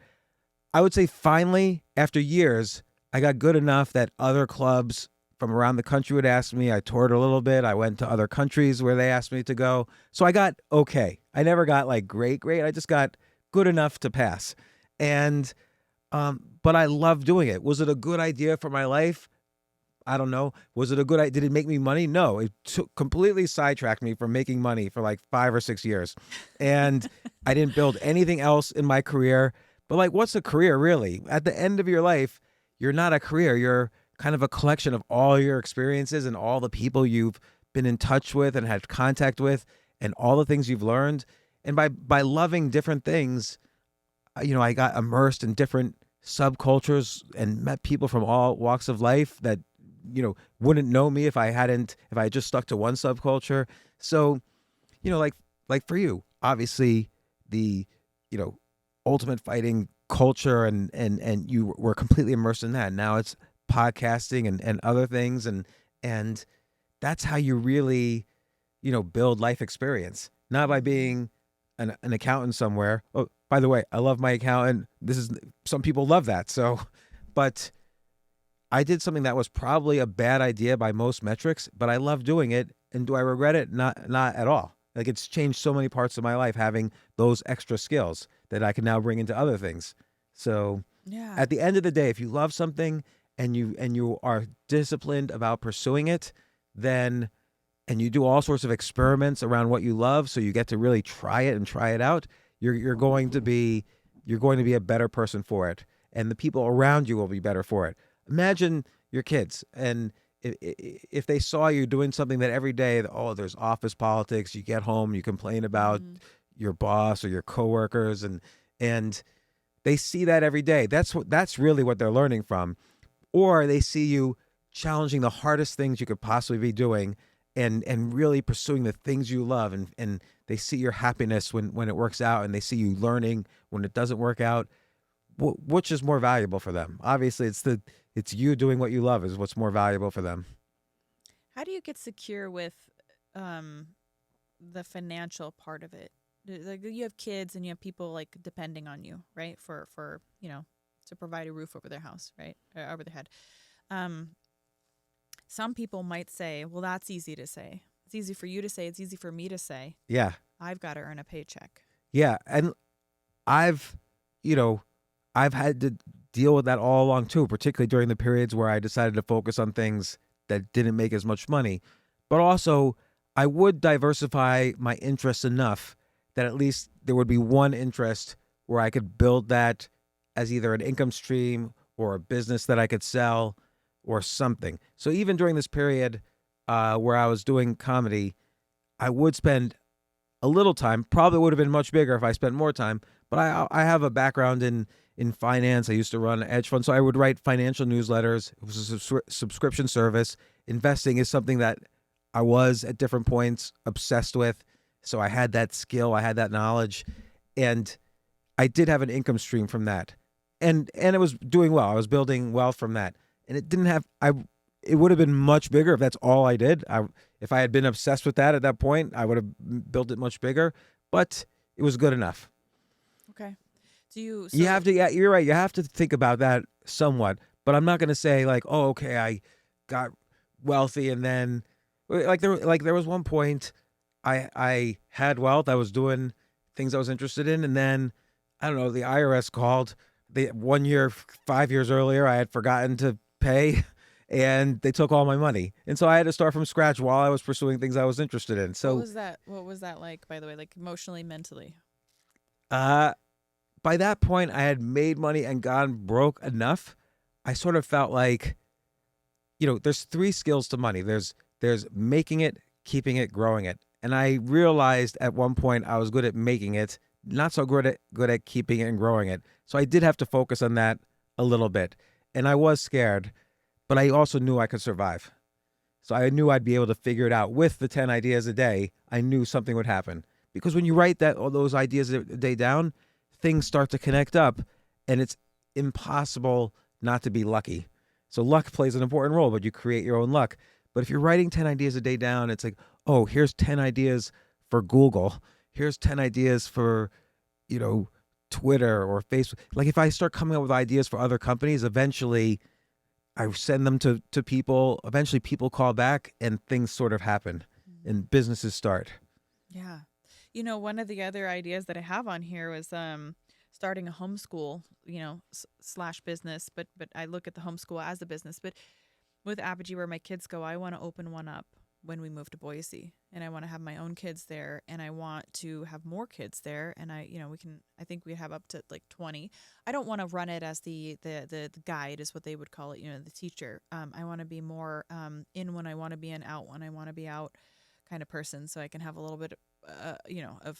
I would say finally, after years, I got good enough that other clubs from around the country would ask me. I toured a little bit. I went to other countries where they asked me to go. So I got okay. I never got like great. I just got good enough to pass. And but I love doing it. Was it a good idea for my life? I don't know. Was it a good idea? Did it make me money? No, it completely sidetracked me from making money for like 5 or 6 years. And I didn't build anything else in my career. But like, what's a career really? At the end of your life, you're not a career. You're kind of a collection of all your experiences and all the people you've been in touch with and had contact with, and all the things you've learned. And by loving different things, I got immersed in different subcultures and met people from all walks of life that wouldn't know me if I had just stuck to one subculture. So, like for you, obviously the ultimate fighting culture and you were completely immersed in that. Now it's podcasting and other things, and that's how you really build life experience, not by being an accountant somewhere. Oh, by the way, I love my accountant. Some people love that. So, but I did something that was probably a bad idea by most metrics, but I love doing it. And do I regret it? Not at all. Like, it's changed so many parts of my life having those extra skills that I can now bring into other things. So Yeah. at the end of the day, if you love something and you are disciplined about pursuing it, then and you do all sorts of experiments around what you love, so you get to really try it and try it out, you're going to be a better person for it, and the people around you will be better for it. Imagine your kids, and if they saw you doing something that every day, there's office politics, you get home, you complain about your boss or your coworkers, and they see that every day. That's really what they're learning from. Or they see you challenging the hardest things you could possibly be doing, and really pursuing the things you love, and they see your happiness when it works out, and they see you learning when it doesn't work out. Which is more valuable for them? Obviously, it's you doing what you love is what's more valuable for them. How do you get secure with the financial part of it? Like, you have kids and you have people like depending on you, right? For to provide a roof over their house, right? Or over their head. Some people might say, well, that's easy to say. It's easy for you to say. It's easy for me to say. Yeah. I've got to earn a paycheck. Yeah. And I've had to deal with that all along too, particularly during the periods where I decided to focus on things that didn't make as much money. But also, I would diversify my interests enough that at least there would be one interest where I could build that as either an income stream or a business that I could sell or something. So even during this period where I was doing comedy, I would spend a little time. Probably would have been much bigger if I spent more time. But I have a background in finance. I used to run a hedge fund, so I would write financial newsletters. It was a subscription service. Investing is something that I was at different points obsessed with. So I had that skill, I had that knowledge, and I did have an income stream from that. And it was doing well. I was building wealth from that. And it didn't have it would have been much bigger if that's all I did. If I had been obsessed with that at that point, I would have built it much bigger, but it was good enough. Okay. You have to, yeah, you're right. You have to think about that somewhat, but I'm not going to say like, oh, okay, I got wealthy and then there was one point I had wealth. I was doing things I was interested in, and then I don't know, the IRS called. 1 year, 5 years earlier, I had forgotten to pay, and they took all my money, and so I had to start from scratch while I was pursuing things I was interested in. So what was that like, by the way, like emotionally, mentally? By that point, I had made money and gone broke enough. I sort of felt like, there's 3 skills to money. There's making it, keeping it, growing it. And I realized at one point I was good at making it, not so good at keeping it and growing it. So I did have to focus on that a little bit. And I was scared, but I also knew I could survive. So I knew I'd be able to figure it out. With the 10 ideas a day, I knew something would happen. Because when you write all those ideas a day down, things start to connect up, and it's impossible not to be lucky. So luck plays an important role, but you create your own luck. But if you're writing 10 ideas a day down, it's like, oh, here's 10 ideas for Google. Here's 10 ideas for, Twitter or Facebook. Like, if I start coming up with ideas for other companies, eventually I send them to people. Eventually people call back and things sort of happen and businesses start. Yeah. One of the other ideas that I have on here was starting a homeschool, slash business, but I look at the homeschool as a business. But with Apogee, where my kids go, I want to open one up when we move to Boise, and I want to have my own kids there, and I want to have more kids there, and I think we have up to like 20. I don't want to run it as the guide is what they would call it, the teacher. I want to be more in when I want to be in, out when I want to be out kind of person, so I can have a little bit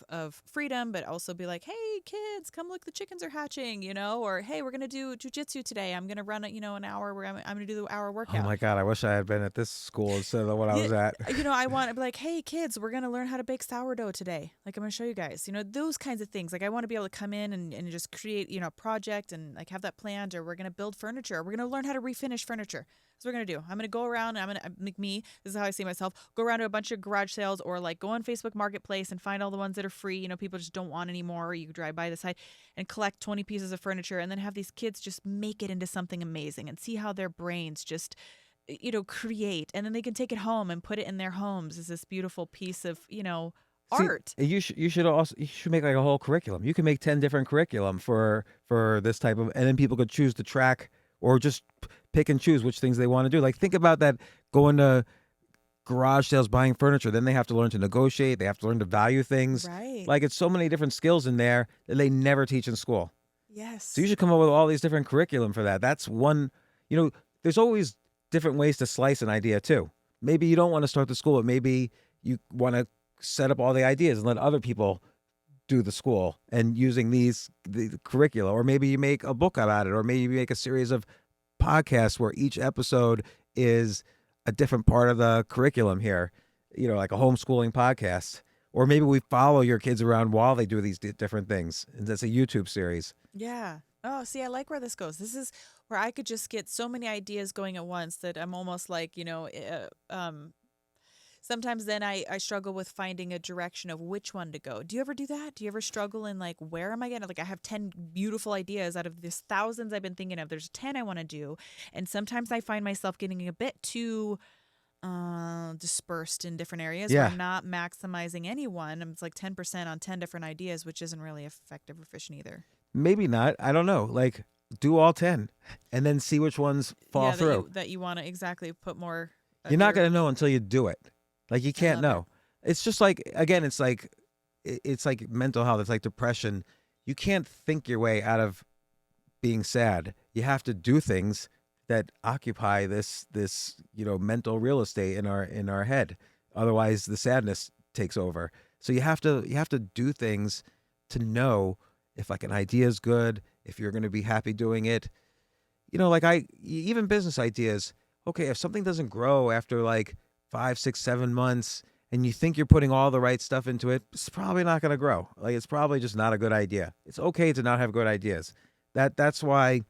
of freedom, but also be like, hey kids, come look, the chickens are hatching, or hey, we're gonna do jujitsu today. I'm gonna run an hour where I'm gonna do the hour Oh workout. my God, I wish I had been at this school instead of what I was at. I want to be like, hey kids, we're gonna learn how to bake sourdough today. Like, I'm gonna show you guys, those kinds of things. Like, I want to be able to come in and just create, a project and like have that planned, or we're gonna build furniture, or we're gonna learn how to refinish furniture. That's what we're gonna do. I'm gonna go around. I'm gonna make me. This is how I see myself. Go around to a bunch of garage sales, or like go on Facebook Marketplace and find all the ones that are free. People just don't want anymore. Or you drive by the site and collect 20 pieces of furniture, and then have these kids just make it into something amazing, and see how their brains just create, and then they can take it home and put it in their homes as this beautiful piece of art. See, you should make like a whole curriculum. You can make 10 different curriculum for this type of, and then people could choose to track or just pick and choose which things they want to do. Like, think about that, going to garage sales, buying furniture, then they have to learn to negotiate, they have to learn to value things. Right. Like, it's so many different skills in there that they never teach in school. Yes. So you should come up with all these different curriculum for that. That's one, there's always different ways to slice an idea too. Maybe you don't want to start the school, but maybe you want to set up all the ideas and let other people do the school and using the curricula. Or maybe you make a book about it, or maybe you make a series of podcasts where each episode is a different part of the curriculum here, like a homeschooling podcast. Or maybe we follow your kids around while they do these different things, and that's a YouTube series. Yeah. Oh, see, I like where this goes. This is where I could just get so many ideas going at once that I'm almost like, sometimes then I struggle with finding a direction of which one to go. Do you ever do that? Do you ever struggle in like, where am I going to, like, I have 10 beautiful ideas out of this thousands I've been thinking of. There's 10 I want to do. And sometimes I find myself getting a bit too dispersed in different areas. Yeah. Where I'm not maximizing any one. It's like 10% on 10 different ideas, which isn't really effective or efficient either. Maybe not. I don't know. Like, do all 10 and then see which ones fall through. That you want to exactly put more. You're not going to know until you do it. Like, you can't know. It's just like, again, it's like mental health. It's like depression. You can't think your way out of being sad. You have to do things that occupy this mental real estate in our head. Otherwise, the sadness takes over. So you have to do things to know if like an idea is good, if you're going to be happy doing it. Like even business ideas. Okay, if something doesn't grow after like 5, 6, 7 months, and you think you're putting all the right stuff into it, it's probably not going to grow. Like, it's probably just not a good idea. It's okay to not have good ideas. That's why,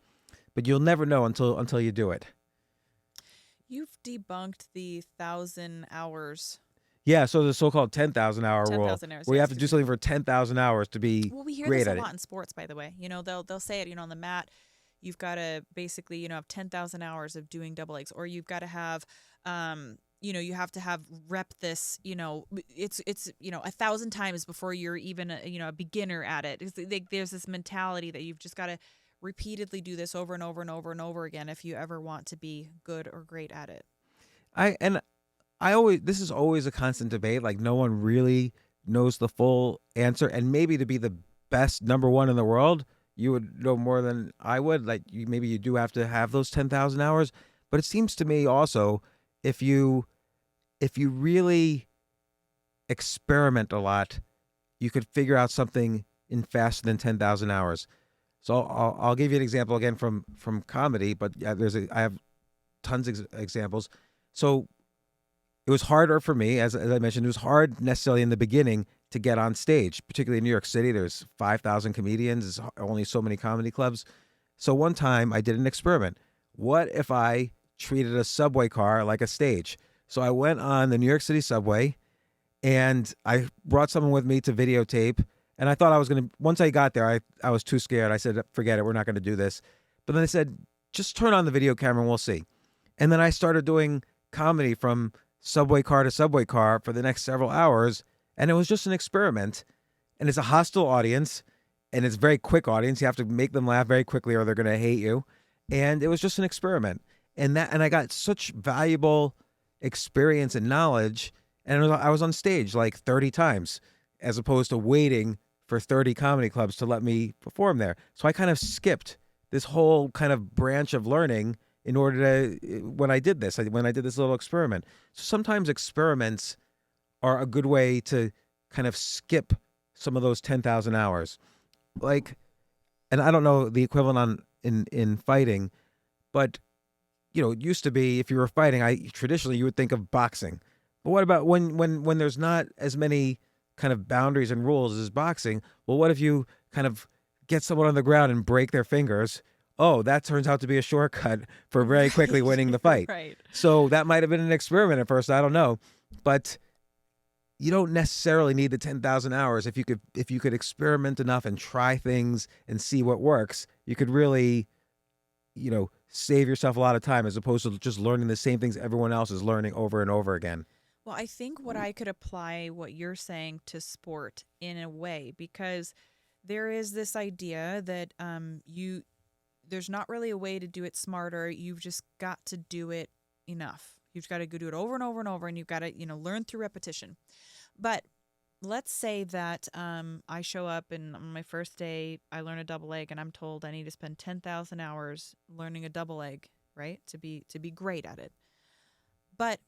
but you'll never know until you do it. You've debunked the 1,000 hours. Yeah, so the so-called 10,000 hour rule, hours, where you have to do something for 10,000 hours to be we hear great this at a it. lot in sports, by the way. They'll say it, on the mat. You've got to basically, have 10,000 hours of doing double legs, or you've got to have, you have to have rep this, it's 1,000 times before you're even a beginner at it. There's this mentality that you've just got to repeatedly do this over and over and over and over again if you ever want to be good or great at it. This is always a constant debate. Like, no one really knows the full answer, and maybe to be the best number one in the world, you would know more than I would. Like, maybe you do have to have those 10,000 hours, but it seems to me also, if you really experiment a lot, you could figure out something in faster than 10,000 hours. So I'll give you an example again from comedy, but I have tons of examples. So it was harder for me, as I mentioned, it was hard necessarily in the beginning to get on stage, particularly in New York City. There's 5,000 comedians. There's only so many comedy clubs. So one time I did an experiment. What if I treated a subway car like a stage? So I went on the New York City subway, and I brought someone with me to videotape. And I thought I was going to, once I got there, I was too scared. I said, forget it, we're not going to do this. But then they said, just turn on the video camera and we'll see. And then I started doing comedy from subway car to subway car for the next several hours. And it was just an experiment. And it's a hostile audience, and it's a very quick audience. You have to make them laugh very quickly or they're going to hate you. And it was just an experiment. And I got such valuable experience and knowledge. And I was on stage like 30 times as opposed to waiting for 30 comedy clubs to let me perform there. So I kind of skipped this whole kind of branch of learning in order to, when I did this, when I did this little experiment. So sometimes experiments are a good way to kind of skip some of those 10,000 hours. Like, and I don't know the equivalent on in fighting, but it used to be if you were fighting, traditionally you would think of boxing. But what about when there's not as many kind of boundaries and rules as boxing? Well, what if you kind of get someone on the ground and break their fingers? Oh, that turns out to be a shortcut for very quickly winning the fight. Right. So that might have been an experiment at first. I don't know, but you don't necessarily need the 10,000 hours. If you could experiment enough and try things and see what works, you could really, save yourself a lot of time as opposed to just learning the same things everyone else is learning over and over again. Well, I think what I could apply what you're saying to sport in a way, because there is this idea that there's not really a way to do it smarter. You've just got to do it enough. You've got to go do it over and over and over, and you've got to, learn through repetition. But let's say that I show up and on my first day, I learn a double leg, and I'm told I need to spend 10,000 hours learning a double leg, right? To be great at it. But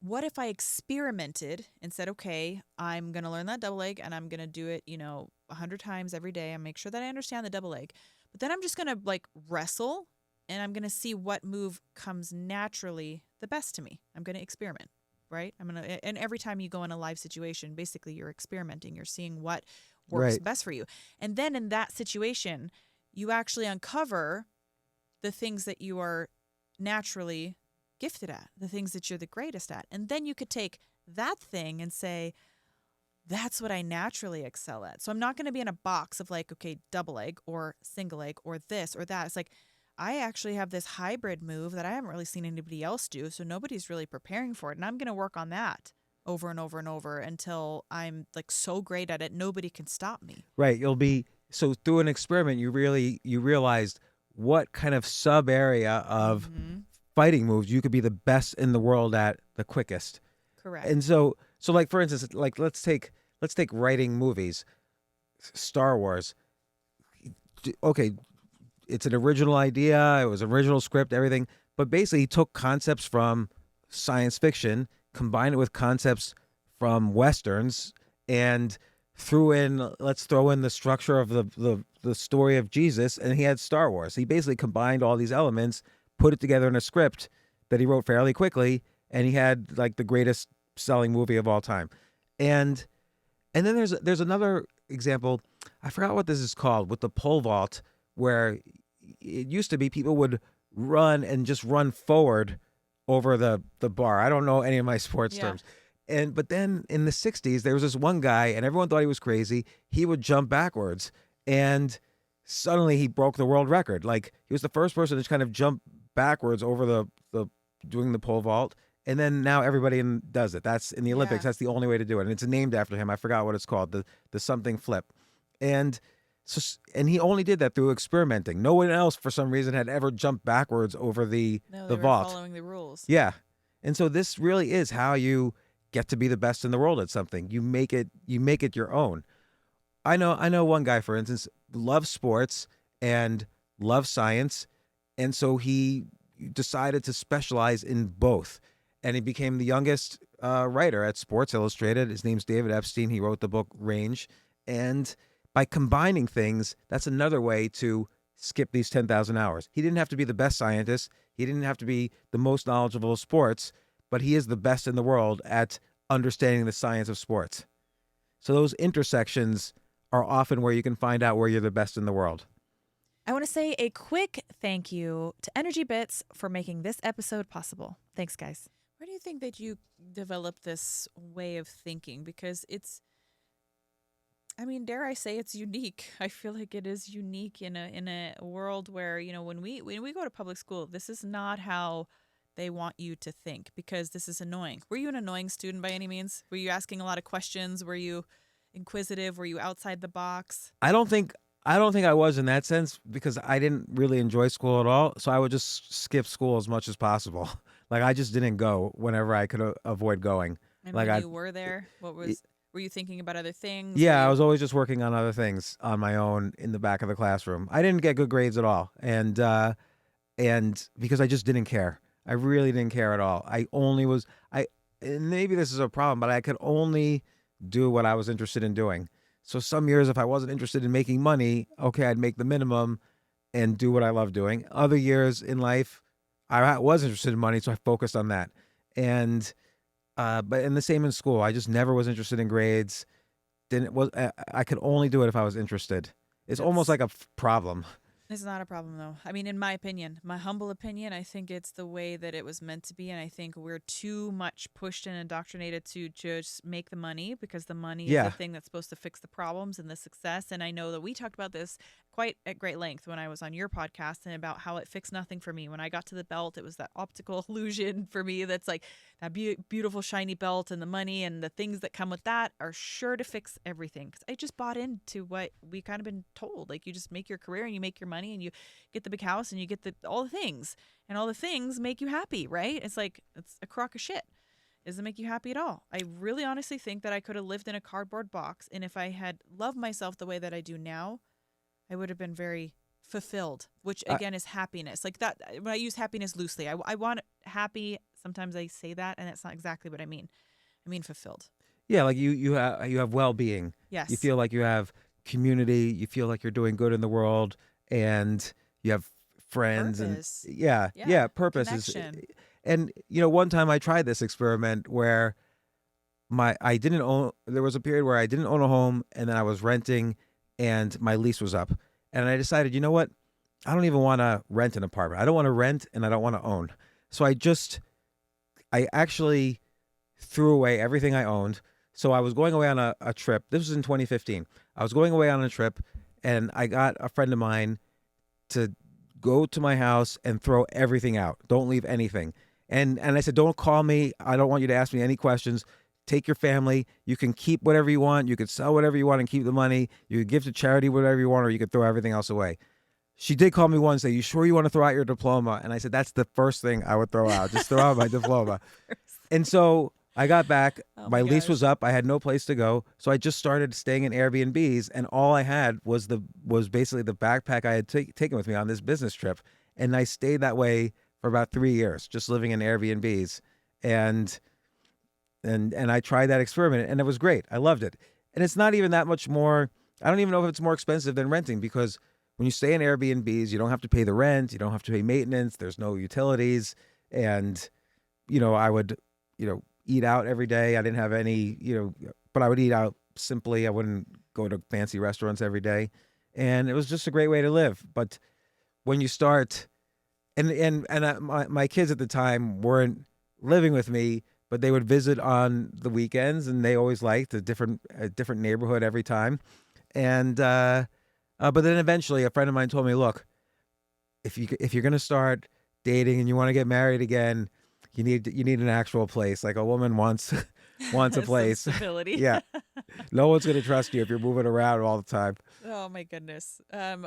what if I experimented and said, okay, I'm going to learn that double leg and I'm going to do it, 100 times every day and make sure that I understand the double leg. But then I'm just going to wrestle and I'm going to see what move comes naturally the best to me. I'm going to experiment, right? And every time you go in a live situation, basically you're experimenting. You're seeing what works best for you. And then in that situation, you actually uncover the things that you are naturally gifted at, the things that you're the greatest at. And then you could take that thing and say, that's what I naturally excel at. So I'm not going to be in a box of okay, double leg or single leg or this or that. It's I actually have this hybrid move that I haven't really seen anybody else do. So nobody's really preparing for it. And I'm going to work on that over and over and over until I'm so great at it, nobody can stop me. Right. So through an experiment, you realized what kind of sub area of fighting moves you could be the best in the world at the quickest. Correct. And so for instance, let's take writing movies. Star Wars. Okay, it's an original idea, it was original script, everything, but basically he took concepts from science fiction, combined it with concepts from westerns, and let's throw in the structure of the story of Jesus, and he had Star Wars. He basically combined all these elements, put it together in a script that he wrote fairly quickly, and he had the greatest selling movie of all time. And then there's another example. I forgot what this is called, with the pole vault, where it used to be people would run and just run forward over the bar. I don't know any of my sports terms. But then in the 60s, there was this one guy, and everyone thought he was crazy. He would jump backwards, and suddenly he broke the world record. He was the first person to kind of jump backwards over the doing the pole vault. And then now everybody does it. That's in the Olympics. That's the only way to do it. And it's named after him. I forgot what it's called, the something flip. And he only did that through experimenting. No one else, for some reason, had ever jumped backwards over the vault. Following the rules. Yeah. And so this really is how you get to be the best in the world at something. You make it your own. I know one guy, for instance, loves sports and loves science. And so he decided to specialize in both. And he became the youngest writer at Sports Illustrated. His name's David Epstein. He wrote the book Range. And by combining things, that's another way to skip these 10,000 hours. He didn't have to be the best scientist. He didn't have to be the most knowledgeable of sports, but he is the best in the world at understanding the science of sports. So those intersections are often where you can find out where you're the best in the world. I want to say a quick thank you to Energy Bits for making this episode possible. Thanks, guys. Where do you think that you developed this way of thinking? Because dare I say it's unique. I feel like it is unique in a world where, when we go to public school, this is not how they want you to think, because this is annoying. Were you an annoying student by any means? Were you asking a lot of questions? Were you inquisitive? Were you outside the box? I don't think I was in that sense, because I didn't really enjoy school at all. So I would just skip school as much as possible. Like I just didn't go whenever I could avoid going. And Like when I you were there, were you thinking about other things? Were Yeah, I you was always just working on other things on my own in the back of the classroom. I didn't get good grades at all, and because I just didn't care. I really didn't care at all. I only was I and maybe this is a problem, but I could only do what I was interested in doing. So some years if I wasn't interested in making money, okay, I'd make the minimum and do what I love doing. Other years in life, I was interested in money, so I focused on that. And but in the same in school, I just never was interested in grades. Didn't was I could only do it if I was interested. It's almost that's like a problem. It's not a problem though. I mean, in my opinion, my humble opinion, I think it's the way that it was meant to be, and I think we're too much pushed and indoctrinated to just make the money because the money is the Yeah, thing that's supposed to fix the problems and the success. And I know that we talked about this quite at great length when I was on your podcast and about how it fixed nothing for me. When I got to the belt, it was that optical illusion for me that's like that beautiful shiny belt, and the money and the things that come with that are sure to fix everything. Because I just bought into what we kind of been told. Like you just make your career and you make your money and you get the big house and you get all the things, and all the things make you happy, right? It's like it's a crock of shit. It doesn't make you happy at all. I really honestly think that I could have lived in a cardboard box, and if I had loved myself the way that I do now, I would have been very fulfilled, which I, again is happiness. Like that, when I use happiness loosely, I want happy. Sometimes I say that, and that's not exactly what I mean. I mean fulfilled. yeah. Like you have well being. You Yes. feel like you have community. You feel like you're doing good in the world, and you have friends. And Purpose. yeah, Yeah. yeah. Purpose is. Connection. And one time I tried this experiment where my I didn't own. There was a period where I didn't own a home, and then I was renting, and my lease was up, and I decided, you know what? I don't even want to rent an apartment. I don't want to rent, and I don't want to own. So I actually threw away everything I owned. So I was going away on a trip. This was in 2015. I was going away on a trip, and I got a friend of mine to go to my house and throw everything out. Don't leave anything. And I said, don't call me. I don't want you to ask me any questions. Take your family. You can keep whatever you want. You could sell whatever you want and keep the money. You could give to charity whatever you want, or you could throw everything else away. She did call me once and say, you sure you want to throw out your diploma? And I said, that's the first thing I would throw out. Just throw out my diploma. And so I got back. Oh My my lease gosh. was up. I had no place to go. So I just started staying in Airbnbs. And all I had was basically the backpack I had taken with me on this business trip. And I stayed that way for about 3 years, just living in Airbnbs. And and I tried that experiment, and it was great. I loved it. And it's not even that much more. I don't even know if it's more expensive than renting, because when you stay in Airbnbs, you don't have to pay the rent, you don't have to pay maintenance, there's no utilities, and I would eat out every day. I didn't have any, but I would eat out simply. I wouldn't go to fancy restaurants every day, and it was just a great way to live. But when you start, my kids at the time weren't living with me, but they would visit on the weekends, and they always liked a different neighborhood every time. And but then eventually, a friend of mine told me, "Look, if you're gonna start dating and you want to get married again, you need an actual place. Like a woman wants wants a Some place. stability. Yeah, no one's gonna trust you if you're moving around all the time." Oh my goodness.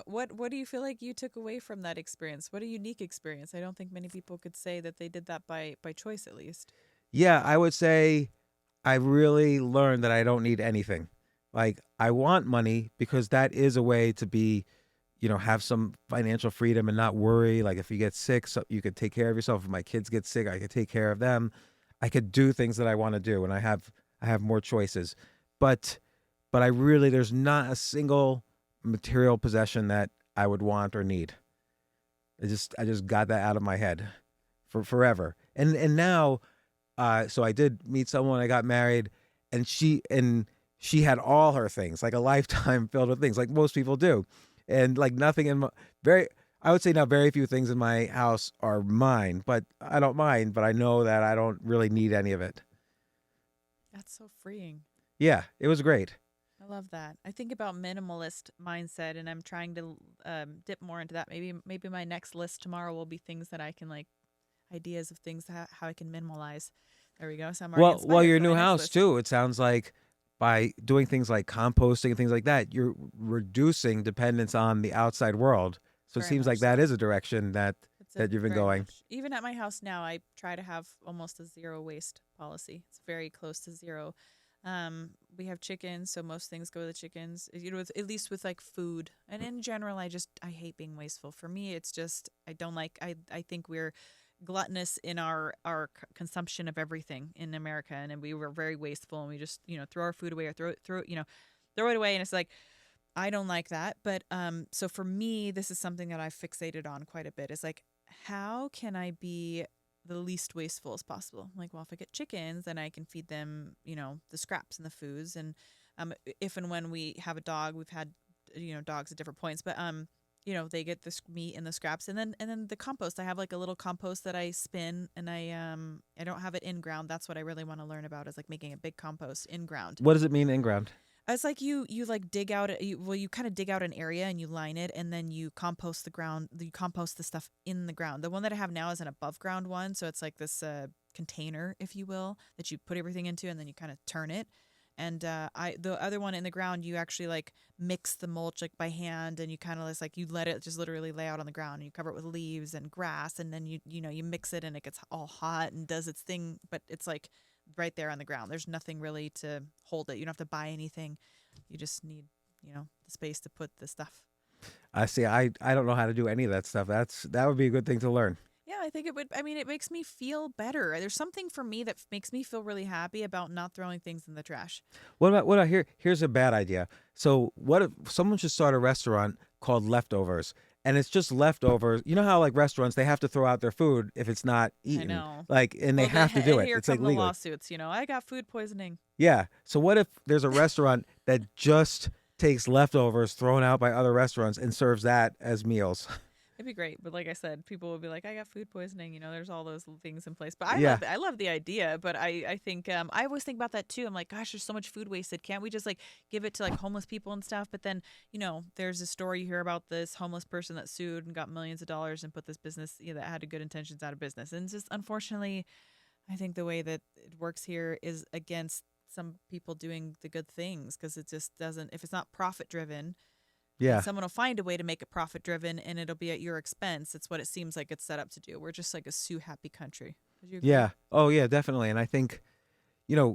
What do you feel like you took away from that experience? What a unique experience. I don't think many people could say that they did that by choice, at least. Yeah, I would say I really learned that I don't need anything. Like I want money because that is a way to be, have some financial freedom and not worry. Like if you get sick, so you could take care of yourself. If my kids get sick, I could take care of them. I could do things that I want to do, and I have more choices. But but I really there's not a single material possession that I would want or need. I just got that out of my head for forever. And now so I did meet someone. I got married, and she had all her things, like a lifetime filled with things, like most people do, and like nothing in my very. I would say now very few things in my house are mine, but I don't mind. But I know that I don't really need any of it. That's so freeing. Yeah, it was great. I love that. I think about minimalist mindset, and I'm trying to dip more into that. Maybe my next list tomorrow will be things that I can like ideas of things how I can minimalize. There we go. So I'm already Well, inspired your for my new next house list. too. It sounds like by doing things like composting and things like that, you're reducing dependence on the outside world. So it Very seems like much that so. is a direction that It's that you've been very going. much. Even at my house now, I try to have almost a zero waste policy. It's very close to zero. We have chickens, so most things go to the chickens. At least with like food, and in general, I hate being wasteful. For me, it's just I don't like. I think we're gluttonous in our consumption of everything in America, and we were very wasteful, and we just throw our food away or throw it away, and it's like I don't like that. But so for me, this is something that I've fixated on quite a bit. Is like, how can I be the least wasteful as possible? Like, well, if I get chickens, then I can feed them, the scraps and the foods. And if and when we have a dog, we've had, dogs at different points, but they get this meat and the scraps, and then the compost. I have like a little compost that I spin, and I don't have it in ground. That's what I really want to learn about, is like making a big compost in ground. What does it mean in ground? It's like you like dig out you kind of dig out an area and you line it, and then you compost the ground. You compost the stuff in the ground. The one that I have now is an above ground one, so it's like this container, if you will, that you put everything into, and then you kind of turn it. And the other one in the ground, you actually like mix the mulch like by hand, and you kind of just like you let it just literally lay out on the ground, and you cover it with leaves and grass, and then you mix it, and it gets all hot and does its thing, but it's like right there on the ground. There's nothing really to hold it. You don't have to buy anything. You just need, the space to put the stuff. I see. I don't know how to do any of that stuff. That would be a good thing to learn. Yeah, I think it would. I mean, it makes me feel better. There's something for me that makes me feel really happy about not throwing things in the trash. What about here's a bad idea. So what if someone should start a restaurant called Leftovers? And it's just leftovers. You know how like restaurants, they have to throw out their food if it's not eaten. I know. Like, and they have to do it. Here It's come like the legal. lawsuits. I got food poisoning. Yeah. So what if there's a restaurant that just takes leftovers thrown out by other restaurants and serves that as meals? It'd be great, but like I said, people would be like, "I got food poisoning." There's all those things in place. But Yeah. I love the idea. But I think I always think about that too. I'm like, gosh, there's so much food wasted. Can't we just like give it to like homeless people and stuff? But then there's a story you hear about this homeless person that sued and got millions of dollars and put this business that had good intentions out of business. And just unfortunately, I think the way that it works here is against some people doing the good things, because it just doesn't. If it's not profit driven. Yeah. And someone will find a way to make it profit driven, and it'll be at your expense. It's what it seems like it's set up to do. We're just like a sue happy country. Would you agree? Yeah. Oh, yeah, definitely. And I think, I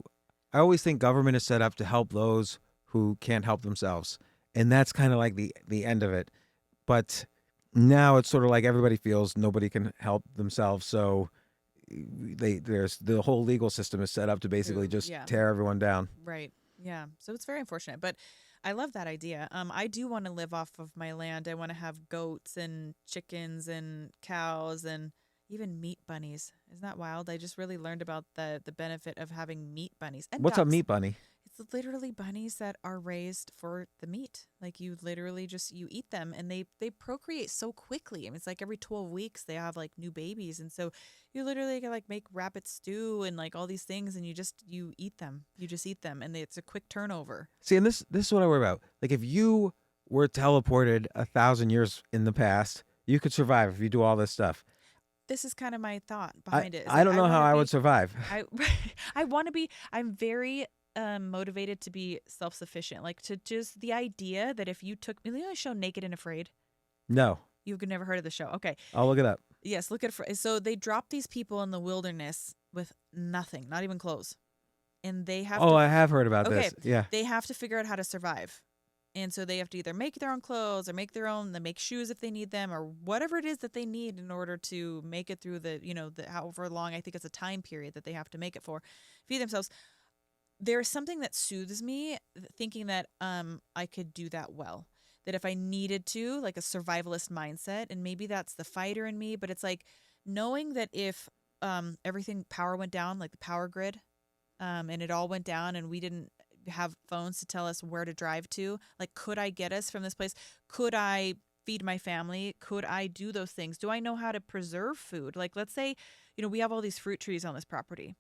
always think government is set up to help those who can't help themselves. And that's kind of like the end of it. But now it's sort of like everybody feels nobody can help themselves. So there's the whole legal system is set up to basically just tear everyone down. Right. Yeah. So it's very unfortunate. But I love that idea. I do want to live off of my land. I want to have goats and chickens and cows and even meat bunnies. Isn't that wild? I just really learned about the benefit of having meat bunnies and What's ducks. a meat bunny? It's literally bunnies that are raised for the meat. Like you literally you eat them, and they procreate so quickly. I mean, it's like every 12 weeks they have like new babies, and so you literally can like make rabbit stew and like all these things, and you eat them. You just eat them, and it's a quick turnover. See, and this is what I worry about. Like if you were teleported 1,000 years in the past, you could survive if you do all this stuff. This is kind of my thought behind it. I don't know how I would survive. I want to be. I'm very motivated to be self-sufficient. Like to just the idea that if you took me, the show Naked and Afraid. No. You've never heard of the show. Okay. I'll look it up. Yes, look at it. So they drop these people in the wilderness with nothing, not even clothes. And they have I have heard about this. Yeah. They have to figure out how to survive. And so they have to either make their own clothes or make their own, they make shoes if they need them, or whatever it is that they need in order to make it through the however long, I think it's a time period that they have to make it for, feed themselves. There's something that soothes me thinking that I could do that well. That if I needed to, like a survivalist mindset, and maybe that's the fighter in me, but it's like knowing that if power went down, like the power grid, and it all went down and we didn't have phones to tell us where to drive to, like could I get us from this place? Could I feed my family? Could I do those things? Do I know how to preserve food? Like let's say, we have all these fruit trees on this property.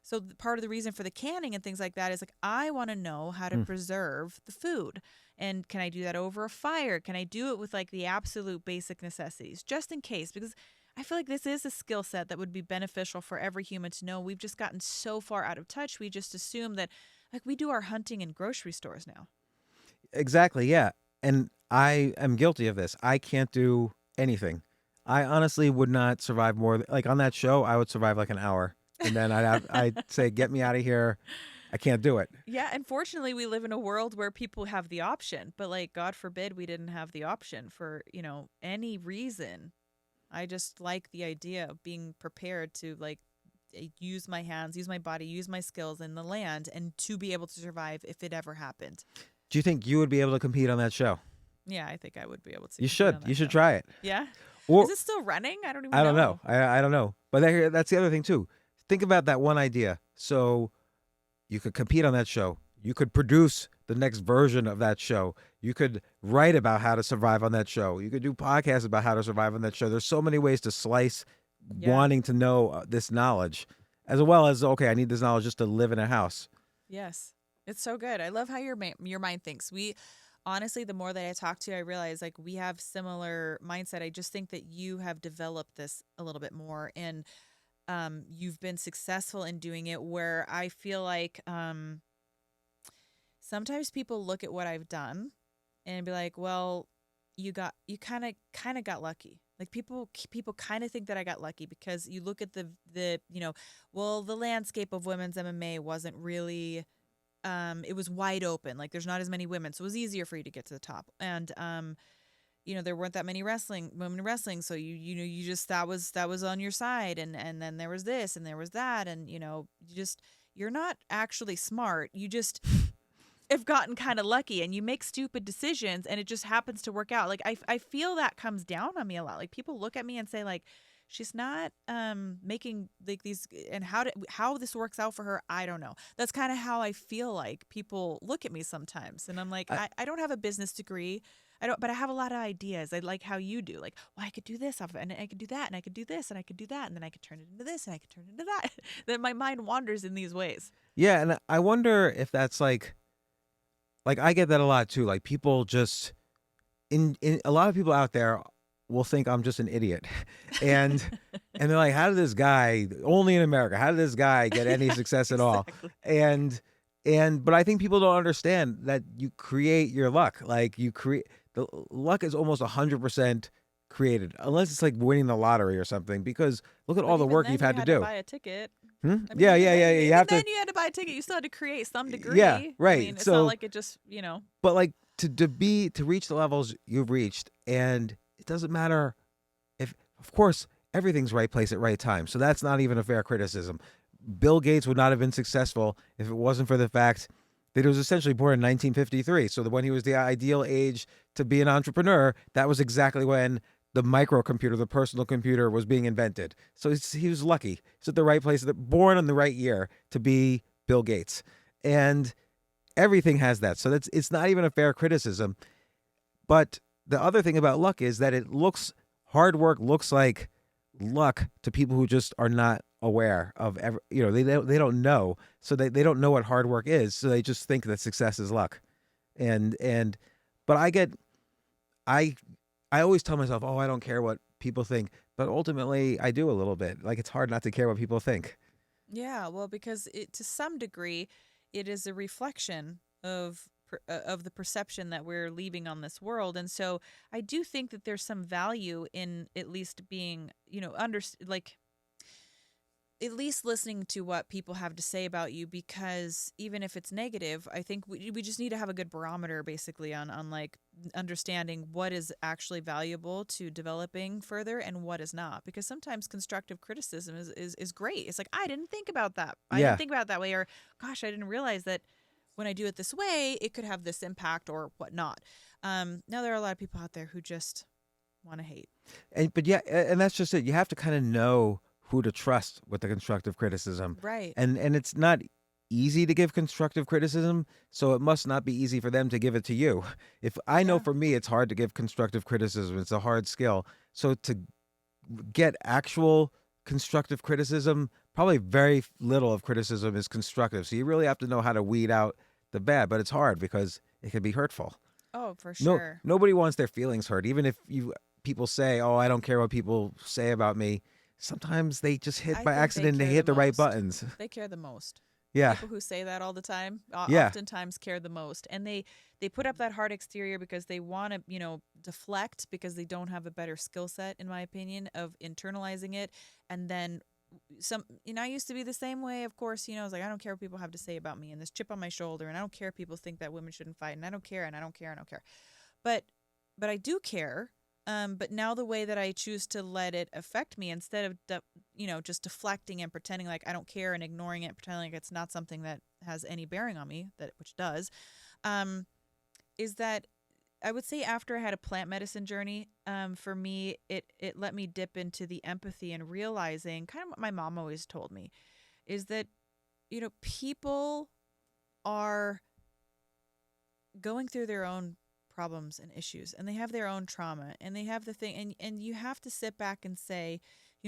So part of the reason for the canning and things like that is like, I want to know how to preserve the food. And can I do that over a fire? Can I do it with like the absolute basic necessities, just in case? Because I feel like this is a skill set that would be beneficial for every human to know. We've just gotten so far out of touch. We just assume that like we do our hunting in grocery stores now. Exactly. Yeah. And I am guilty of this. I can't do anything. I honestly would not survive more. Like on that show, I would survive like an hour, and then I'd say, "Get me out of here. I can't do it." Yeah, unfortunately, we live in a world where people have the option, but like, God forbid we didn't have the option for, any reason. I just like the idea of being prepared to like use my hands, use my body, use my skills in the land and to be able to survive if it ever happened. Do you think you would be able to compete on that show? Yeah, I think I would be able to You compete should. on You that should show. try it. Yeah? Is Or it still running? I don't even I don't know. know. I don't know. But that's the other thing too. Think about that one idea. So you could compete on that show. You could produce the next version of that show. You could write about how to survive on that show. You could do podcasts about how to survive on that show. There's so many ways to slice Yeah. wanting to know this knowledge, as well as, okay, I need this knowledge just to live in a house. Yes. It's so good. I love how your mind thinks. We honestly, the more that I talk to you, I realize like we have similar mindset. I just think that you have developed this a little bit more, and you've been successful in doing it, where I feel like sometimes people look at what I've done and be like, "Well, you kind of got lucky." Like people kind of think that I got lucky because you look at the landscape of women's MMA wasn't really it was wide open. Like there's not as many women, so it was easier for you to get to the top. And there weren't that many women wrestling, so you just that was on your side, and then there was this and there was that, and you're not actually smart. You just have gotten kind of lucky, and you make stupid decisions, and it just happens to work out. Like I feel that comes down on me a lot. Like people look at me and say like, she's not making like these, and how this works out for her, I don't know. That's kind of how I feel like people look at me sometimes, and I'm like, I don't have a business degree. I don't, but I have a lot of ideas. I like how you do. Like, well, I could do this, and I could do that, and I could do this, and I could do that, and then I could turn it into this, and I could turn it into that. Then my mind wanders in these ways. Yeah, and I wonder if that's like I get that a lot too. Like people just in a lot of people out there will think I'm just an idiot, and they're like, how did this guy only in America? How did this guy get any success at all? But I think people don't understand that you create your luck. Like the luck is almost 100% created, unless it's like winning the lottery or something. Because look at all the work you've had to do. Buy a ticket. Hmm? I mean, Yeah. You have then to. you had to buy a ticket. You still had to create some degree. Yeah, right. I mean, it's So, not like it just, but like to reach the levels you've reached, and it doesn't matter if, of course, everything's right place at right time. So that's not even a fair criticism. Bill Gates would not have been successful if it wasn't for the fact that he was essentially born in 1953. So that when he was the ideal age to be an entrepreneur, that was exactly when the microcomputer, the personal computer, was being invented. So he was lucky. He's at the right place, born in the right year to be Bill Gates. And everything has that. So it's not even a fair criticism. But the other thing about luck is that hard work looks like luck to people who just are not aware of they don't know, so they don't know what hard work is, so they just think that success is luck. But I always tell myself, oh, I don't care what people think, but ultimately I do a little bit. Like it's hard not to care what people think. Yeah, well, because to some degree it is a reflection of the perception that we're leaving on this world. And so I do think that there's some value in at least being, at least listening to what people have to say about you, because even if it's negative, I think we just need to have a good barometer basically on like understanding what is actually valuable to developing further and what is not. Because sometimes constructive criticism is great. It's like, I didn't think about that. I didn't think about it that way. Or gosh, I didn't realize that when I do it this way, it could have this impact or whatnot. Now there are a lot of people out there who just want to hate. And that's just it. You have to kind of know who to trust with the constructive criticism. Right. And it's not easy to give constructive criticism, so it must not be easy for them to give it to you. If I know for me it's hard to give constructive criticism, it's a hard skill. So to get actual constructive criticism, probably very little of criticism is constructive. So you really have to know how to weed out the bad, but it's hard because it can be hurtful. Oh, for sure. Nobody wants their feelings hurt. Even if people say, oh, I don't care what people say about me. Sometimes they just hit by accident. They hit the right buttons. They care the most. Yeah. People who say that all the time Yeah. oftentimes care the most, and they put up that hard exterior because they want to, deflect, because they don't have a better skill set, in my opinion, of internalizing it. And then I used to be the same way, of course. I was like, I don't care what people have to say about me, and this chip on my shoulder, and I don't care if people think that women shouldn't fight, and I don't care, and I don't care, and I don't care. But I do care. But now the way that I choose to let it affect me, instead of just deflecting and pretending like I don't care and ignoring it, pretending like it's not something that has any bearing on me, which does, um, is that I would say after I had a plant medicine journey, for me, it let me dip into the empathy and realizing kind of what my mom always told me, is that people are going through their own problems and issues, and they have their own trauma, and they have the thing, and you have to sit back and say,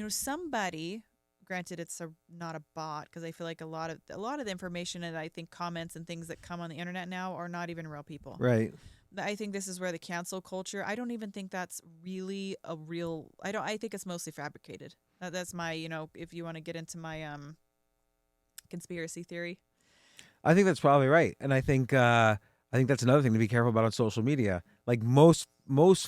somebody, granted it's not a bot, because I feel like a lot of the information, and I think comments and things that come on the internet now are not even real people. Right. I think this is where the cancel culture, I don't even think that's really a real, I think it's mostly fabricated. That's my, if you want to get into my conspiracy theory. I think that's probably right. And I think that's another thing to be careful about on social media. Like most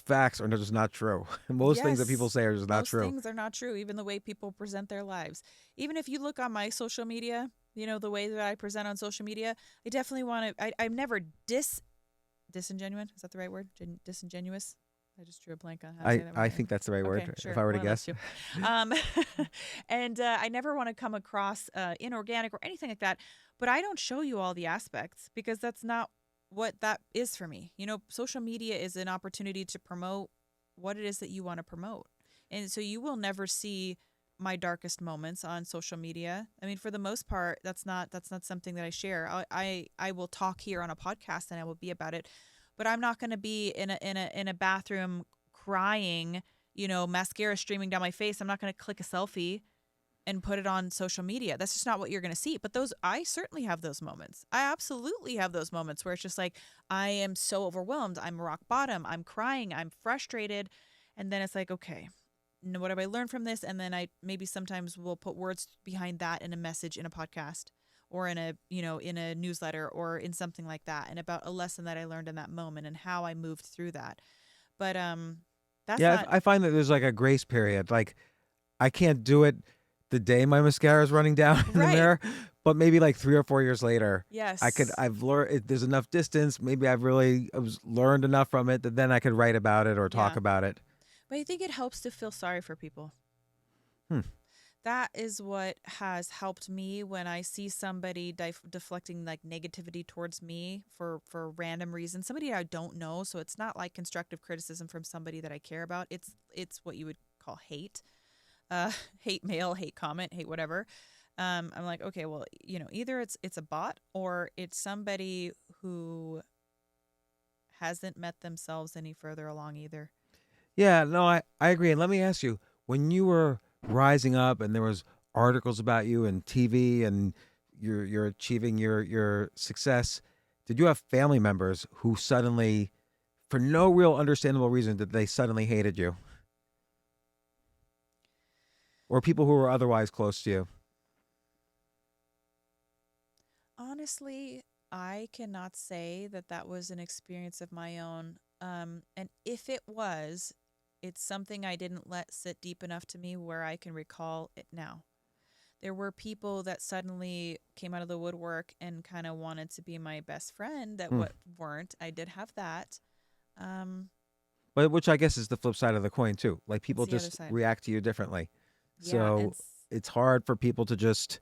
facts are just not true. Most things that people say are just not true. Most things are not true, even the way people present their lives. Even if you look on my social media, the way that I present on social media, I definitely want to, I'm never disingenuous. Is that the right word? Disingenuous? I just drew a blank on how to say that. I think that's the right word, okay, sure. if I were to One of guess. those two. And I never want to come across inorganic or anything like that. But I don't show you all the aspects, because that's not what that is for me. Social media is an opportunity to promote what it is that you want to promote. And so you will never see my darkest moments on social media. I mean, for the most part, that's not something that I share. I will talk here on a podcast, and I will be about it, but I'm not going to be in a bathroom crying, mascara streaming down my face. I'm not going to click a selfie and put it on social media. That's just not what you're going to see. But I certainly have those moments. I absolutely have those moments where it's just like, I am so overwhelmed. I'm rock bottom. I'm crying. I'm frustrated. And then it's like, okay, what have I learned from this? And then I maybe sometimes will put words behind that in a message in a podcast, or in a newsletter, or in something like that, and about a lesson that I learned in that moment and how I moved through that. But that's Yeah, not I find that there's like a grace period. Like I can't do it the day my mascara is running down in the right. mirror, but maybe like 3 or 4 years later, Yes. I've learned, there's enough distance. Maybe I've learned enough from it that then I could write about it or talk about it. But I think it helps to feel sorry for people. Hmm. That is what has helped me when I see somebody deflecting like negativity towards me for random reasons. Somebody I don't know, so it's not like constructive criticism from somebody that I care about. It's what you would call hate. Hate mail, hate comment, hate whatever. I'm like, okay, well, either it's a bot, or it's somebody who hasn't met themselves any further along either. Yeah, no, I agree. And let me ask you, when you were rising up and there was articles about you and TV and you're achieving your success, did you have family members who suddenly, for no real understandable reason, did they suddenly hated you? Or people who were otherwise close to you? Honestly, I cannot say that was an experience of my own. And if it was, it's something I didn't let sit deep enough to me where I can recall it now. There were people that suddenly came out of the woodwork and kind of wanted to be my best friend that weren't. I did have that. But which I guess is the flip side of the coin too. Like people It's the other just side. react to you differently. Yeah, So it's hard for people to just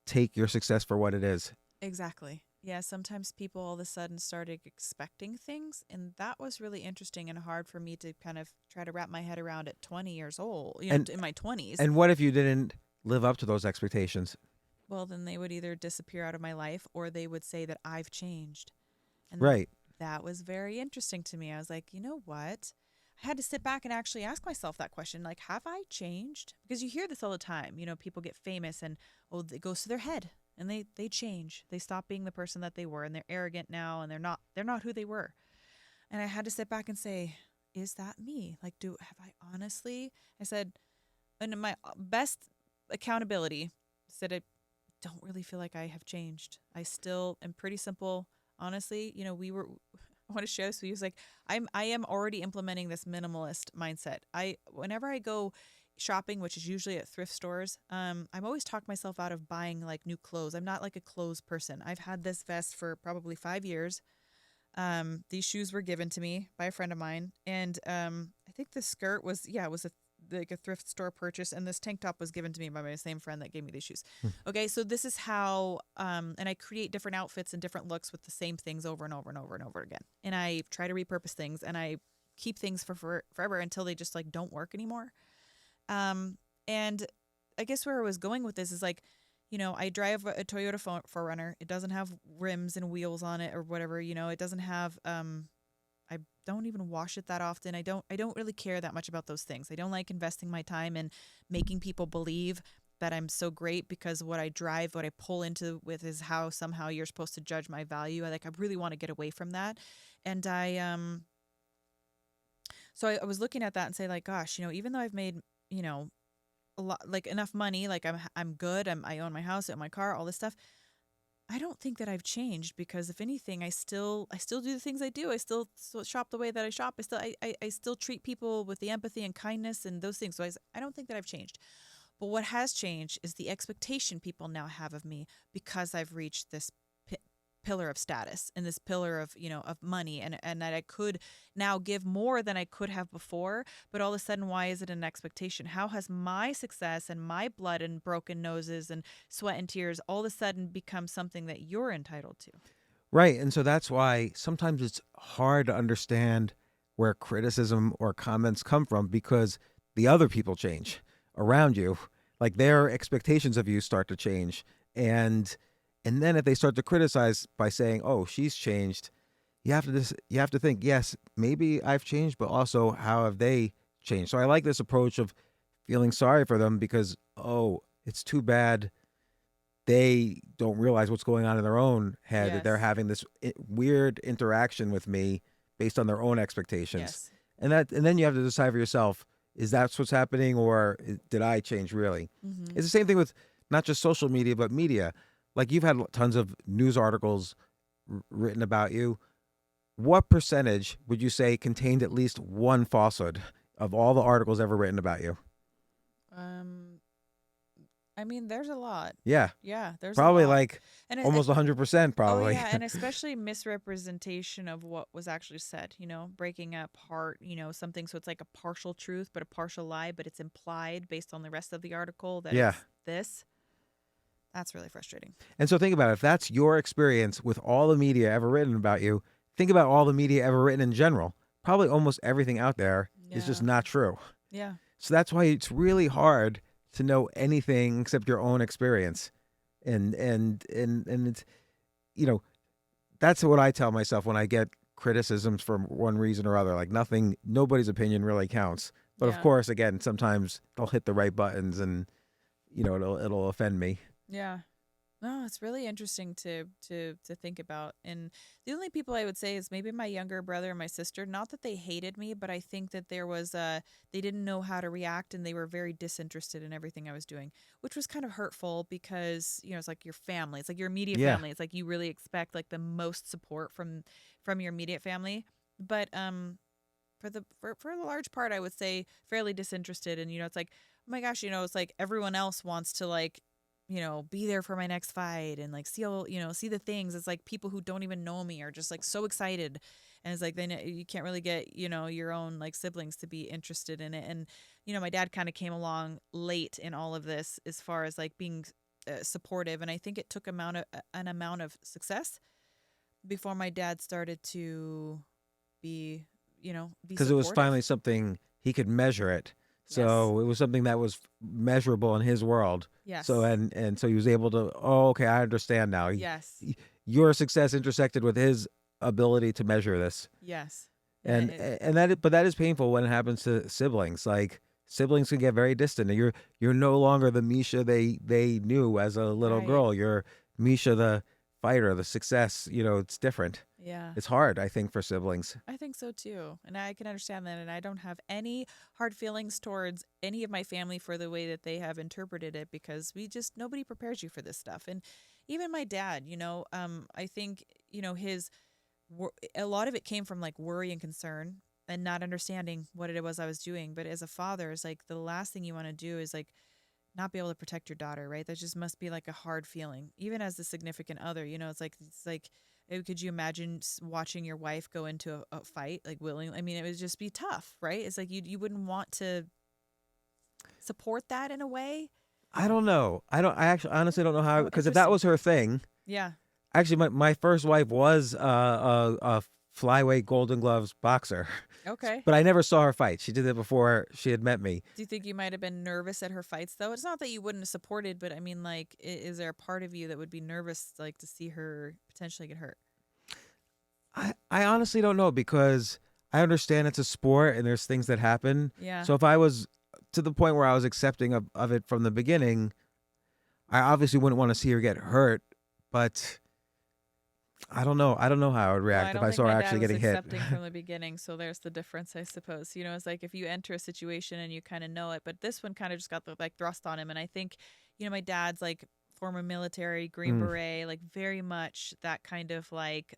take your success for what it is. exactly. Yeah, sometimes people all of a sudden started expecting things, and that was really interesting and hard for me to kind of try to wrap my head around at 20 years old, And in my 20s. and what if you didn't live up to those expectations? Well, then they would either disappear out of my life, or they would say that I've changed. And Right. that was very interesting to me. I was like, you know what? I had to sit back and actually ask myself that question, like, have I changed? Because you hear this all the time. People get famous, and it goes to their head, and they change. They stop being the person that they were, and they're arrogant now, and they're not who they were. And I had to sit back and say, is that me? Like, have I honestly? I said, and my best accountability, said it don't really feel like I have changed. I still am pretty simple. Honestly, I want to share this with you. It's like I am already implementing this minimalist mindset. Whenever I go shopping, which is usually at thrift stores, I'm always talk myself out of buying like new clothes. I'm not like a clothes person. I've had this vest for probably 5 years. These shoes were given to me by a friend of mine, and I think the skirt was like a thrift store purchase, and this tank top was given to me by my same friend that gave me these shoes. Okay, so this is how, and I create different outfits and different looks with the same things over and over and over and over again, and I try to repurpose things, and I keep things for forever until they just like don't work anymore. And I guess where I was going with this is like, I drive a Toyota 4Runner. It doesn't have rims and wheels on it or whatever. It doesn't have. I don't even wash it that often. I don't really care that much about those things. I don't like investing my time in making people believe that I'm so great because what I drive, what I pull into with is how somehow you're supposed to judge my value. I really want to get away from that. And I was looking at that and say like, gosh, even though I've made, a lot, like enough money, like I'm good. I own my house, I own my car, all this stuff. I don't think that I've changed because if anything, I still do the things I do. I still shop the way that I shop. I still treat people with the empathy and kindness and those things. So I don't think that I've changed. But what has changed is the expectation people now have of me because I've reached this pillar of status and this pillar of of money, and that I could now give more than I could have before. But all of a sudden, why is it an expectation? How has my success and my blood and broken noses and sweat and tears all of a sudden become something that you're entitled to? Right. And so that's why sometimes it's hard to understand where criticism or comments come from because the other people change around you. Like their expectations of you start to change. And then if they start to criticize by saying, "Oh, she's changed," you have to think, yes, maybe I've changed, but also how have they changed? So I like this approach of feeling sorry for them because, oh, it's too bad they don't realize what's going on in their own head, that they're Yes. having this weird interaction with me based on their own expectations. Yes. And then you have to decide for yourself, is that what's happening or did I change really? Mm-hmm. It's the same thing with not just social media, but media. Like you've had tons of news articles written about you. What percentage would you say contained at least one falsehood of all the articles ever written about you? Um, I mean, there's a lot. Yeah, Yeah, there's a probably lot. like And almost 100% oh probably. yeah, and especially misrepresentation of what was actually said, breaking apart, something so it's like a partial truth but a partial lie, but it's implied based on the rest of the article that Yeah. it's this. That's really frustrating. And so think about it. If that's your experience with all the media ever written about you, think about all the media ever written in general. Probably almost everything out there is just Yeah. not true. Yeah. So that's why it's really hard to know anything except your own experience. And it's, you know, that's what I tell myself when I get criticisms for one reason or other. Like nobody's opinion really counts. But of Yeah. course, again, sometimes they'll hit the right buttons and, it'll offend me. Yeah. No, it's really interesting to think about. And the only people I would say is maybe my younger brother and my sister. Not that they hated me, but I think that there was they didn't know how to react and they were very disinterested in everything I was doing, which was kind of hurtful because, it's like your family. It's like your immediate Yeah. family. It's like you really expect like the most support from your immediate family. But for the large part I would say fairly disinterested, and it's like, oh my gosh, it's like everyone else wants to like be there for my next fight and like see all, see the things. It's like people who don't even know me are just like so excited. And it's like, then you can't really get, your own like siblings to be interested in it. And, my dad kind of came along late in all of this as far as like being supportive. And I think it took an amount of success before my dad started to be, be Because it was supportive. finally something he could measure it. Yes. So it was something that was measurable in his world. Yes. So and so he was able to, oh, okay, I understand now. Yes. Your success intersected with his ability to measure this. Yes. But that is painful when it happens to siblings. Like siblings can get very distant. You're no longer the Misha they knew as a little Right. girl. You're Misha, the fighter, the success, it's different. Yeah. It's hard, I think, for siblings. I think so too. And I can understand that. And I don't have any hard feelings towards any of my family for the way that they have interpreted it, because nobody prepares you for this stuff. And even my dad, I think, a lot of it came from like worry and concern and not understanding what it was I was doing. But as a father, it's like the last thing you want to do is like not be able to protect your daughter, right? That just must be like a hard feeling, even as the significant other. Could you imagine watching your wife go into a fight like willingly? I mean, it would just be tough, right? It's like you wouldn't want to support that in a way. I don't know. I actually honestly don't know how, Oh, because if that interesting. was her thing, Yeah. actually my first wife was a flyweight Golden Gloves boxer, Okay. but I never saw her fight. She did it before she had met me. Do you think you might have been nervous at her fights though? It's not that you wouldn't have supported, but I mean, like, is there a part of you that would be nervous, like, to see her potentially get hurt? I honestly don't know, because I understand it's a sport and there's things that happen. Yeah. So if I was to the point where I was accepting of it from the beginning, I obviously wouldn't want to see her get hurt, but I don't know. I don't know how I would Well, I react if don't I think saw her my dad actually was getting hit. accepting from the beginning, so there's the difference, I suppose. It's like if you enter a situation and you kind of know it, but this one kind of just got the like thrust on him. And I think, my dad's like former military, Green Mm. Beret, like very much that kind of like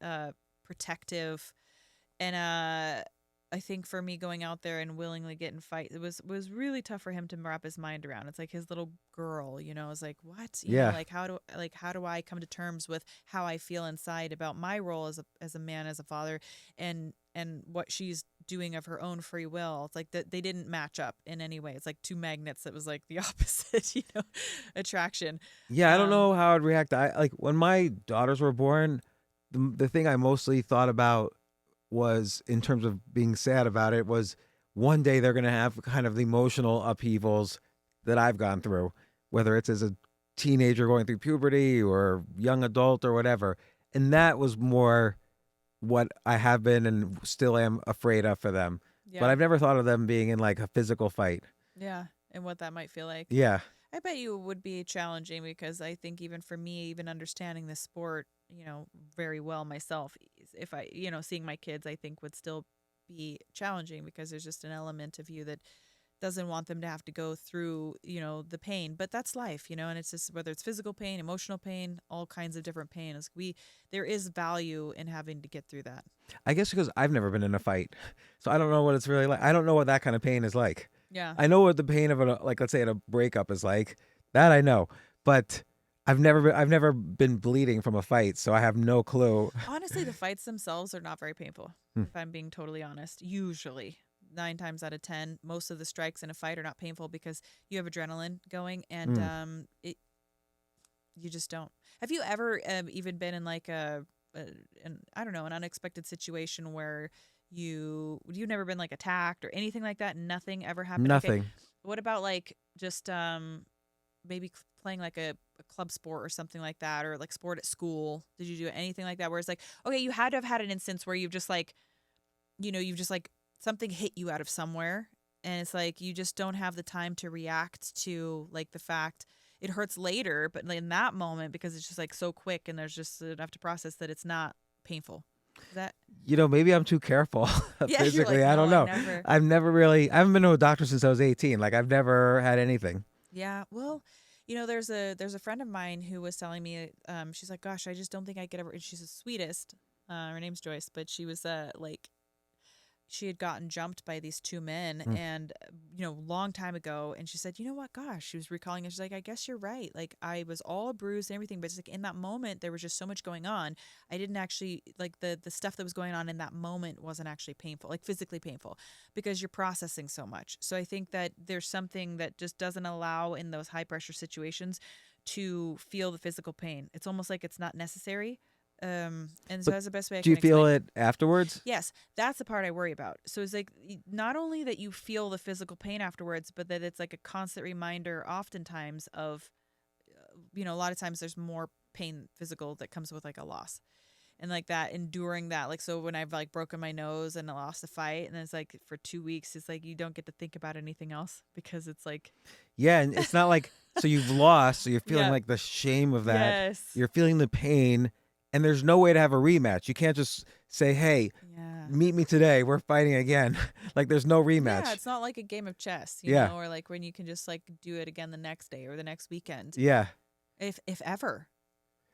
protective. And I think for me going out there and willingly getting fight, it was really tough for him to wrap his mind around. It's like his little girl, is like, what? Yeah. Like how do I come to terms with how I feel inside about my role as a man, as a father, and what she's doing of her own free will. It's like that they didn't match up in any way. It's like two magnets that was like the opposite, attraction. Yeah, I don't Um, know how I'd react. I like when my daughters were born, the thing I mostly thought about was, in terms of being sad about it, was one day they're going to have kind of the emotional upheavals that I've gone through, whether it's as a teenager going through puberty or young adult or whatever. And that was more what I have been and still am afraid of for them. But yeah. I've never thought of them being in like a physical fight. Yeah. And what that might feel like. Yeah. I bet you it would be challenging, because I think even for me, even understanding this sport, very well myself, if I, seeing my kids, I think would still be challenging, because there's just an element of you that doesn't want them to have to go through, the pain. But that's life, and it's just whether it's physical pain, emotional pain, all kinds of different pains. There is value in having to get through that. I guess because I've never been in a fight. So I don't know what it's really like. I don't know what that kind of pain is like. Yeah. I know what the pain of like, let's say, at a breakup is like. That I know, but I've never been bleeding from a fight, so I have no clue. Honestly, the fights themselves are not very painful, if I'm being totally honest. Usually, 9 times out of 10, most of the strikes in a fight are not painful, because you have adrenaline going, and you just don't. Have you ever even been in like I don't know, an unexpected situation where you've never been like attacked or anything like that? Nothing ever happened. Nothing. Okay. What about like just maybe playing like a club sport or something like that, or like sport at school? Did you do anything like that where it's like, okay, you had to have had an instance where you've just like, you've just like something hit you out of somewhere, and it's like you just don't have the time to react to like the fact it hurts later, but in that moment, because it's just like so quick and there's just enough to process, that it's not painful. Is that Maybe I'm too careful yeah, you're physically. like, I don't no, know. I've never really. I haven't been to a doctor since I was 18. Like I've never had anything. Yeah, well, there's a friend of mine who was telling me, she's like, gosh, I just don't think I could ever. And she's the sweetest. Her name's Joyce, but she was like, she had gotten jumped by these two men, and long time ago, and she said, you know what, gosh, she was recalling it. She's like, I guess you're right. Like I was all bruised and everything, but it's like in that moment there was just so much going on. I didn't actually like the stuff that was going on in that moment wasn't actually painful, like physically painful, because you're processing so much. So I think that there's something that just doesn't allow in those high pressure situations to feel the physical pain. It's almost like it's not necessary. And so that's the best way I Do you can feel explain. it afterwards? Yes, that's the part I worry about. So it's like not only that you feel the physical pain afterwards, but that it's like a constant reminder oftentimes of, a lot of times there's more pain physical that comes with like a loss. And like that, enduring that, like, so when I've like broken my nose and I lost a fight, and it's like for 2 weeks, it's like you don't get to think about anything else, because it's like, Yeah, and it's not like, so you've lost, so you're feeling yeah, like the shame of that. yes, You're feeling the pain, and there's no way to have a rematch. You can't just say, "Hey, Yeah. meet me today. We're fighting again." Like there's no Yeah, rematch. it's not like a game of chess, Yeah. or like when you can just like do it again the next day or the next weekend, Yeah. if ever.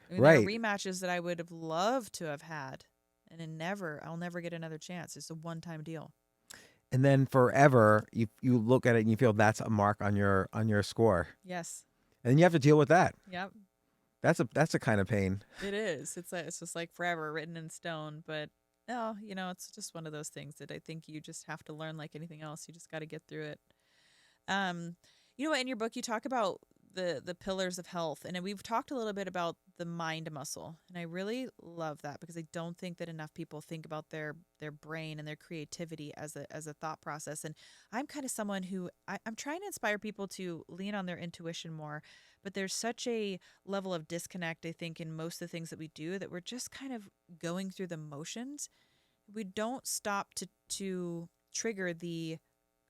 I mean, there are Right. rematches that I would have loved to have had, and I'll never get another chance. It's a one-time deal. And then forever you look at it and you feel that's a mark on your score. Yes. And you have to deal with that. Yep. That's a kind of pain. It is. It's just like forever written in stone. But no, it's just one of those things that I think you just have to learn like anything else. You just got to get through it. Um, in your book you talk about the pillars of health, and we've talked a little bit about the mind muscle, and I really love that because I don't think that enough people think about their brain and their creativity as a thought process. And I'm kind of someone who I'm trying to inspire people to lean on their intuition more, but there's such a level of disconnect, I think, in most of the things that we do, that we're just kind of going through the motions. We don't stop to trigger the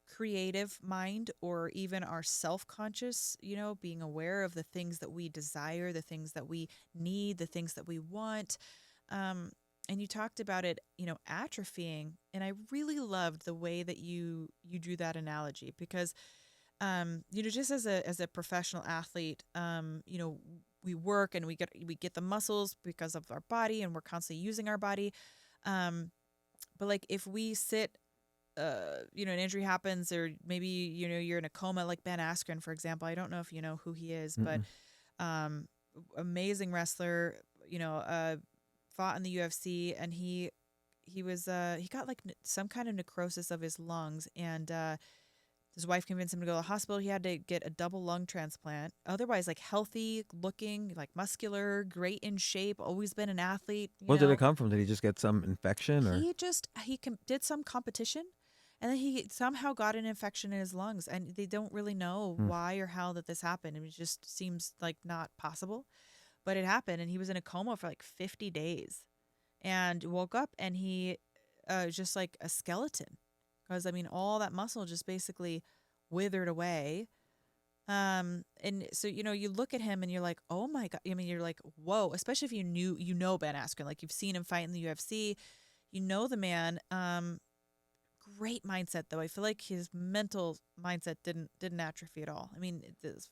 creative mind, or even our self-conscious, being aware of the things that we desire, the things that we need, the things that we want. And you talked about it, atrophying, and I really loved the way that you drew that analogy, because just as a professional athlete, we work and we get the muscles because of our body, and we're constantly using our body. But like if we sit, an injury happens, or maybe you're in a coma, like Ben Askren, for example. I don't know if you know who he is, but Mm-mm. um, amazing wrestler. Fought in the UFC, and he got like some kind of necrosis of his lungs, and his wife convinced him to go to the hospital. He had to get a double lung transplant. Otherwise, like healthy looking, like muscular, great in shape, always been an athlete. What did it come from? Did he just get some infection or? Did some competition, and then he somehow got an infection in his lungs, and they don't really know Hmm. why or how that this happened. It just seems like not possible, but it happened, and he was in a coma for like 50 days, and woke up, and he was just like a skeleton, because I mean all that muscle just basically withered away. And so you look at him and you're like, oh my god. I mean, you're like, whoa. Especially if you know Ben Askren, like you've seen him fight in the UFC, the man. Great mindset though. I feel like his mental mindset didn't atrophy at all. I mean,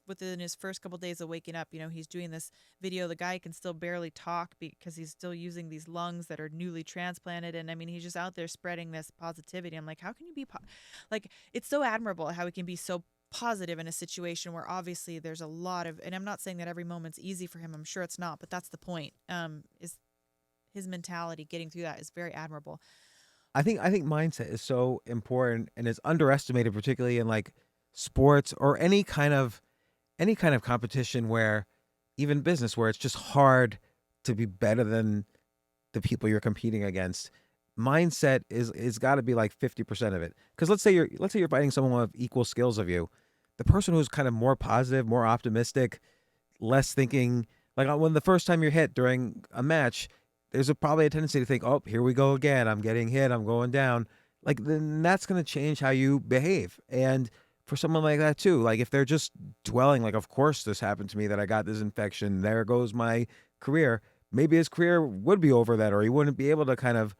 within his first couple of days of waking up, he's doing this video. The guy can still barely talk because he's still using these lungs that are newly transplanted, and I mean, he's just out there spreading this positivity. I'm like, how can you be like? It's so admirable how he can be so positive in a situation where obviously there's a lot of, and I'm not saying that every moment's easy for him. I'm sure it's not, but that's the point. Is his mentality getting through that is very admirable. I think mindset is so important and is underestimated, particularly in like sports or any kind of competition where even business where it's just hard to be better than the people you're competing against. Mindset is got to be like 50% of it. Because let's say you're fighting someone with equal skills of you, the person who's kind of more positive, more optimistic, less thinking. Like when the first time you're hit during a match, there's probably a tendency to think, "Oh, here we go again. I'm getting hit. I'm going down." Like then that's going to change how you behave. And for someone like that too, like if they're just dwelling, like, "Of course this happened to me. That I got this infection. There goes my career." Maybe his career would be over that, or he wouldn't be able to kind of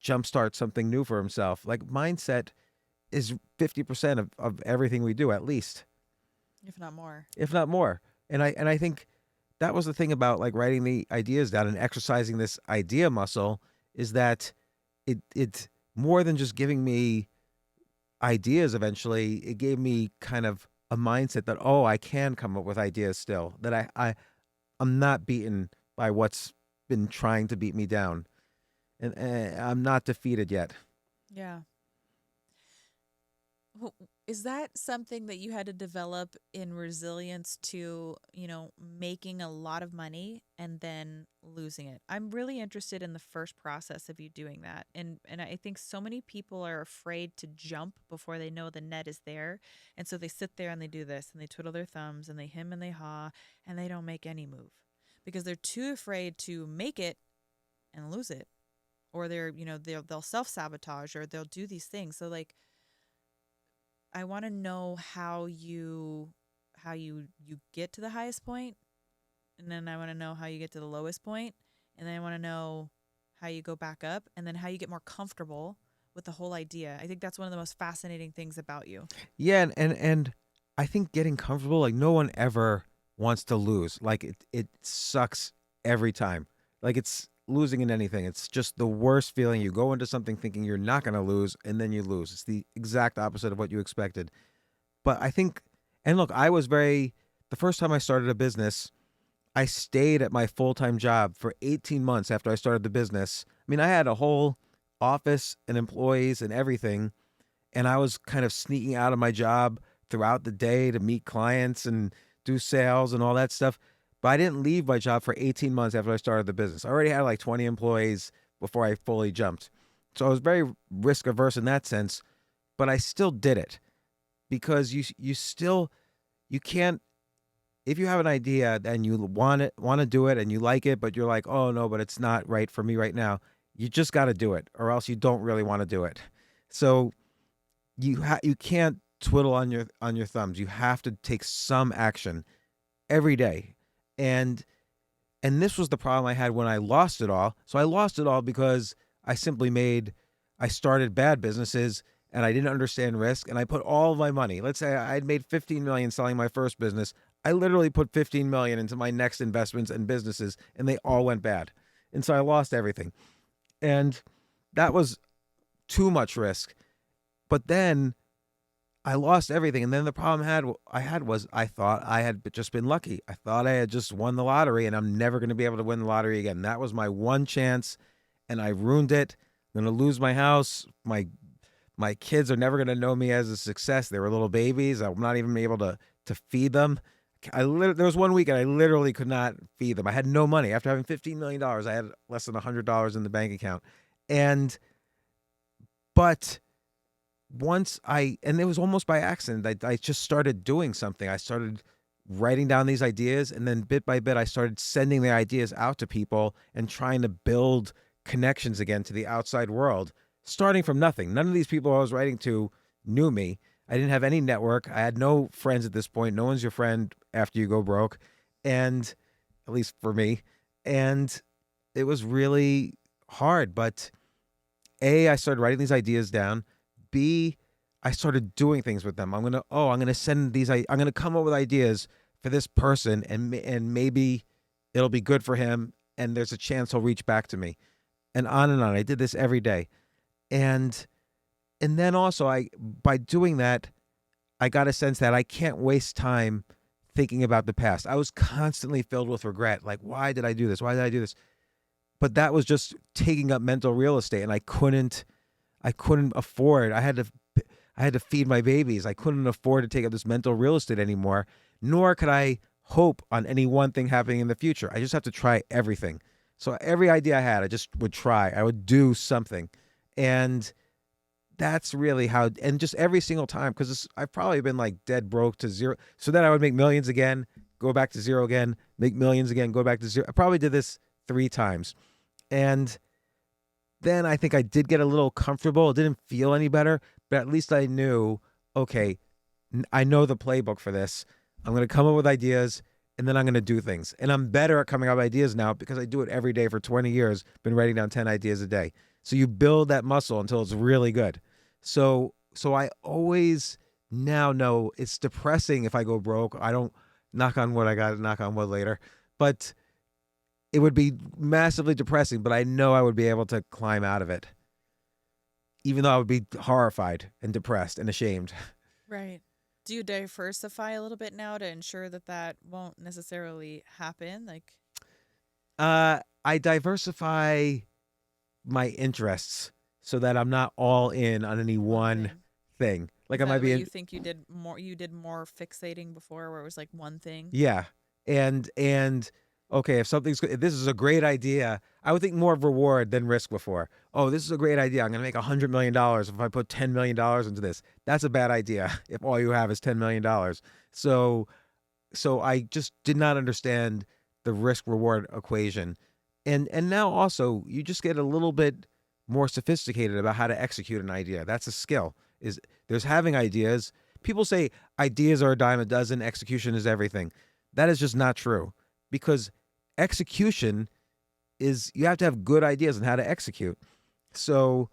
jumpstart something new for himself. Like mindset is 50% of everything we do, at least, If not more. if not more. And I think that was the thing about like writing the ideas down and exercising this idea muscle, is that it's more than just giving me ideas. Eventually it gave me kind of a mindset that, oh, I can come up with ideas still, that I'm not beaten by what's been trying to beat me down, and I'm not defeated yet. Yeah. Is that something that you had to develop in resilience to, making a lot of money and then losing it? I'm really interested in the first process of you doing that. And I think so many people are afraid to jump before they know the net is there. And so they sit there and they do this and they twiddle their thumbs and they hem and they haw and they don't make any move because they're too afraid to make it and lose it. Or they'll self-sabotage, or they'll do these things. So like I want to know how you get to the highest point, and then I want to know how you get to the lowest point, and then I want to know how you go back up, and then how you get more comfortable with the whole idea. I think that's one of the most fascinating things about you. Yeah, and I think getting comfortable, like no one ever wants to lose. Like it sucks every time. Like it's losing in anything. It's just the worst feeling. You go into something thinking you're not going to lose, and then you lose. It's the exact opposite of what you expected. But I think, and look, the first time I started a business, I stayed at my full-time job for 18 months after I started the business. I mean, I had a whole office and employees and everything, and I was kind of sneaking out of my job throughout the day to meet clients and do sales and all that stuff. But I didn't leave my job for 18 months after I started the business. I already had like 20 employees before I fully jumped. So I was very risk averse in that sense, but I still did it because you can't, if you have an idea and you want to do it and you like it, but you're like, oh no, but it's not right for me right now. You just got to do it, or else you don't really want to do it. So you can't twiddle on your thumbs. You have to take some action every day. And this was the problem I had when I lost it all. So I lost it all because I started bad businesses and I didn't understand risk, and I put all of my money. Let's say I'd made 15 million selling my first business. I literally put 15 million into my next investments and businesses, and they all went bad. And so I lost everything. And that was too much risk. But then I lost everything. And then the problem I had was I thought I had just been lucky. I thought I had just won the lottery, and I'm never going to be able to win the lottery again. That was my one chance, and I ruined it. I'm going to lose my house. My kids are never going to know me as a success. They were little babies. I'm not even able to feed them. There was one week and I literally could not feed them. I had no money. After having $15 million, I had less than $100 in the bank account. But and it was almost by accident, I just started doing something. I started writing down these ideas, and then bit by bit, I started sending the ideas out to people and trying to build connections again to the outside world, starting from nothing. None of these people I was writing to knew me. I didn't have any network. I had no friends at this point. No one's your friend after you go broke. And at least for me. And it was really hard. But A, I started writing these ideas down. B, I started doing things with them. I'm going to come up with ideas for this person, and maybe it'll be good for him, and there's a chance he'll reach back to me. And on and on. I did this every day. And then also by doing that, I got a sense that I can't waste time thinking about the past. I was constantly filled with regret. Like, why did I do this? Why did I do this? But that was just taking up mental real estate, and I couldn't afford. I had to feed my babies. I couldn't afford to take up this mental real estate anymore, nor could I hope on any one thing happening in the future. I just have to try everything. So every idea I had, I just would try. I would do something. And that's really how, and just every single time, because I've probably been like dead broke to zero. So then I would make millions again, go back to zero again, make millions again, go back to zero. I probably did this 3 times. And then I think I did get a little comfortable. It didn't feel any better, but at least I knew, okay, I know the playbook for this. I'm going to come up with ideas, and then I'm going to do things. And I'm better at coming up with ideas now because I do it every day for 20 years, been writing down 10 ideas a day. So you build that muscle until it's really good. So I always now know it's depressing if I go broke. I don't, knock on wood, I got to knock on wood later. But it would be massively depressing, but I know I would be able to climb out of it, even though I would be horrified and depressed and ashamed. Right. Do you diversify a little bit now to ensure that won't necessarily happen? Like, I diversify my interests so that I'm not all in on any one thing. Like is I might that be what in, you think you did more? You did more fixating before, where it was like one thing. yeah. And okay, if this is a great idea, I would think more of reward than risk before. Oh, this is a great idea. I'm going to make $100 million if I put $10 million into this. That's a bad idea if all you have is $10 million. So I just did not understand the risk reward equation. And now also you just get a little bit more sophisticated about how to execute an idea. That's a skill. There's having ideas. People say ideas are a dime a dozen, execution is everything. That is just not true, because execution is you have to have good ideas on how to execute. So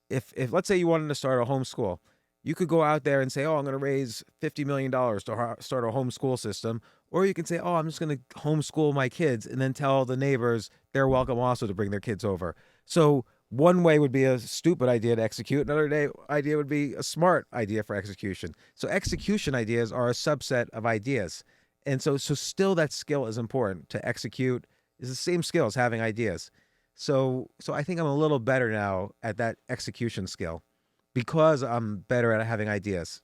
if let's say you wanted to start a homeschool, you could go out there and say, oh, I'm going to raise $50 million to start a homeschool system. Or you can say, oh, I'm just going to homeschool my kids, and then tell the neighbors they're welcome also to bring their kids over. So one way would be a stupid idea to execute. Another idea would be a smart idea for execution. So execution ideas are a subset of ideas. And so still that skill is important. To execute is the same skill as having ideas. So I think I'm a little better now at that execution skill because I'm better at having ideas.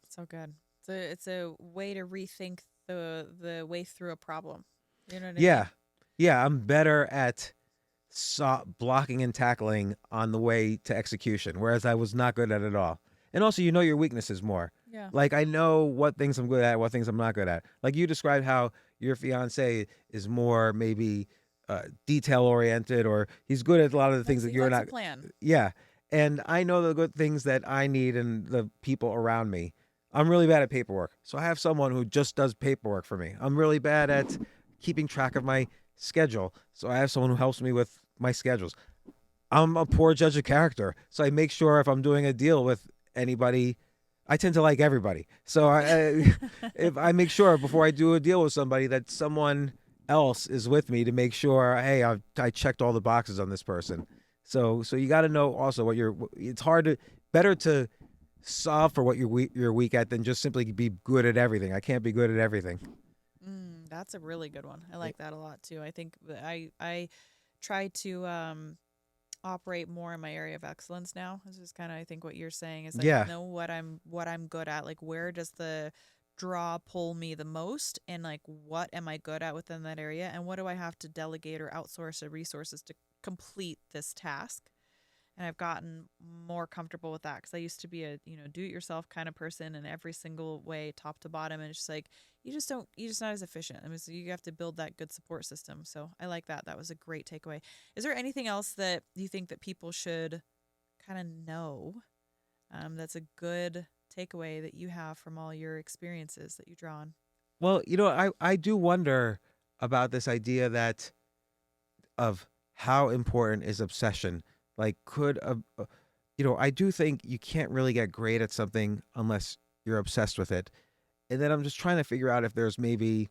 So good. So it's a way to rethink the way through a problem. You know what I Yeah. mean? Yeah, I'm better at blocking and tackling on the way to execution, whereas I was not good at it all. And also, you know your weaknesses more. Yeah. Like, I know what things I'm good at, what things I'm not good at. Like you described how your fiance is more maybe detail oriented, or he's good at a lot of the things that He you're likes not. a plan. Yeah. And I know the good things that I need and the people around me. I'm really bad at paperwork. So I have someone who just does paperwork for me. I'm really bad at keeping track of my schedule. So I have someone who helps me with my schedules. I'm a poor judge of character. So I make sure if I'm doing a deal with anybody, I tend to like everybody. So if I make sure before I do a deal with somebody that someone else is with me to make sure, hey, I checked all the boxes on this person. So you got to know also it's better to solve for what you're weak at than just simply be good at everything. I can't be good at everything. That's a really good one. I like that a lot too. I think I try to operate more in my area of excellence now. This is kind of, I think, what you're saying is like, Yeah. know what I'm good at. Like, where does the draw pull me the most, and like what am I good at within that area, and what do I have to delegate or outsource the resources to complete this task. And I've gotten more comfortable with that because I used to be a do it yourself kind of person in every single way, top to bottom, and it's just like you're just not as efficient. I mean, so you have to build that good support system. So I like that. That was a great takeaway. Is there anything else that you think that people should kind of know? That's a good takeaway that you have from all your experiences that you draw on. Well, I do wonder about this idea of how important is obsession. Like, I do think you can't really get great at something unless you're obsessed with it. And then I'm just trying to figure out if there's maybe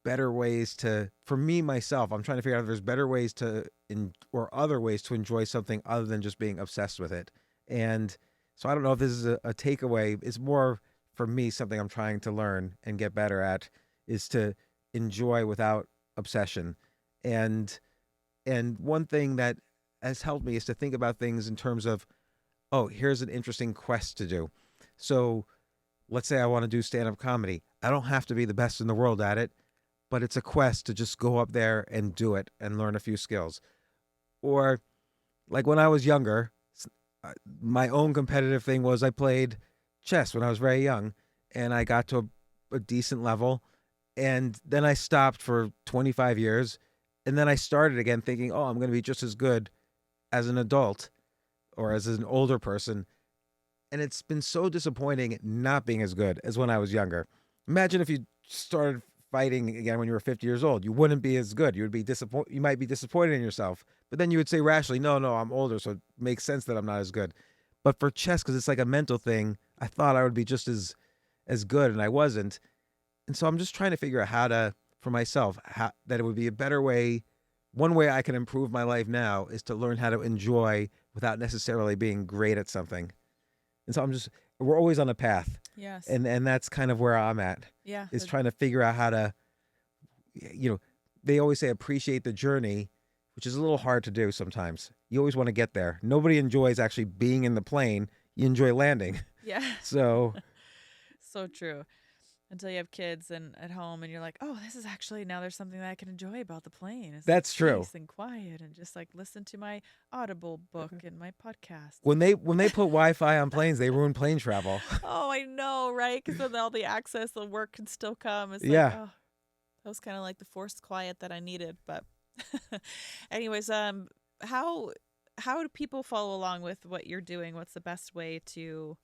better ways for me, myself, I'm trying to figure out if there's better ways or other ways to enjoy something other than just being obsessed with it. And so I don't know if this is a takeaway. It's more for me, something I'm trying to learn and get better at is to enjoy without obsession. And one thing that has helped me is to think about things in terms of, oh, here's an interesting quest to do. So let's say I want to do stand-up comedy. I don't have to be the best in the world at it, but it's a quest to just go up there and do it and learn a few skills. Or like when I was younger, my own competitive thing was I played chess when I was very young, and I got to a decent level, and then I stopped for 25 years, and then I started again thinking, oh, I'm going to be just as good as an adult or as an older person. And it's been so disappointing not being as good as when I was younger. Imagine if you started fighting again when you were 50 years old. You wouldn't be as good. You would be disappointed. You might be disappointed in yourself. But then you would say rationally, no, I'm older, so it makes sense that I'm not as good. But for chess, because it's like a mental thing, I thought I would be just as good, and I wasn't. And so I'm just trying to figure out for myself, that it would be a better way. One way I can improve my life now is to learn how to enjoy without necessarily being great at something. And so we're always on a path. Yes. And that's kind of where I'm at. Yeah. Is trying to figure out how to, they always say appreciate the journey, which is a little hard to do sometimes. You always want to get there. Nobody enjoys actually being in the plane. You enjoy landing. Yeah. So. So true. Until you have kids and at home and you're like, oh, this is actually, now there's something that I can enjoy about the plane. It's That's true. Nice and quiet and just like listen to my Audible book and my podcast. When they put Wi-Fi on planes, they ruin plane travel. Oh, I know, right? Because then all the access, the work can still come. It's yeah. Like, oh, that was kind of like the forced quiet that I needed. But anyways, how do people follow along with what you're doing? What's the best way to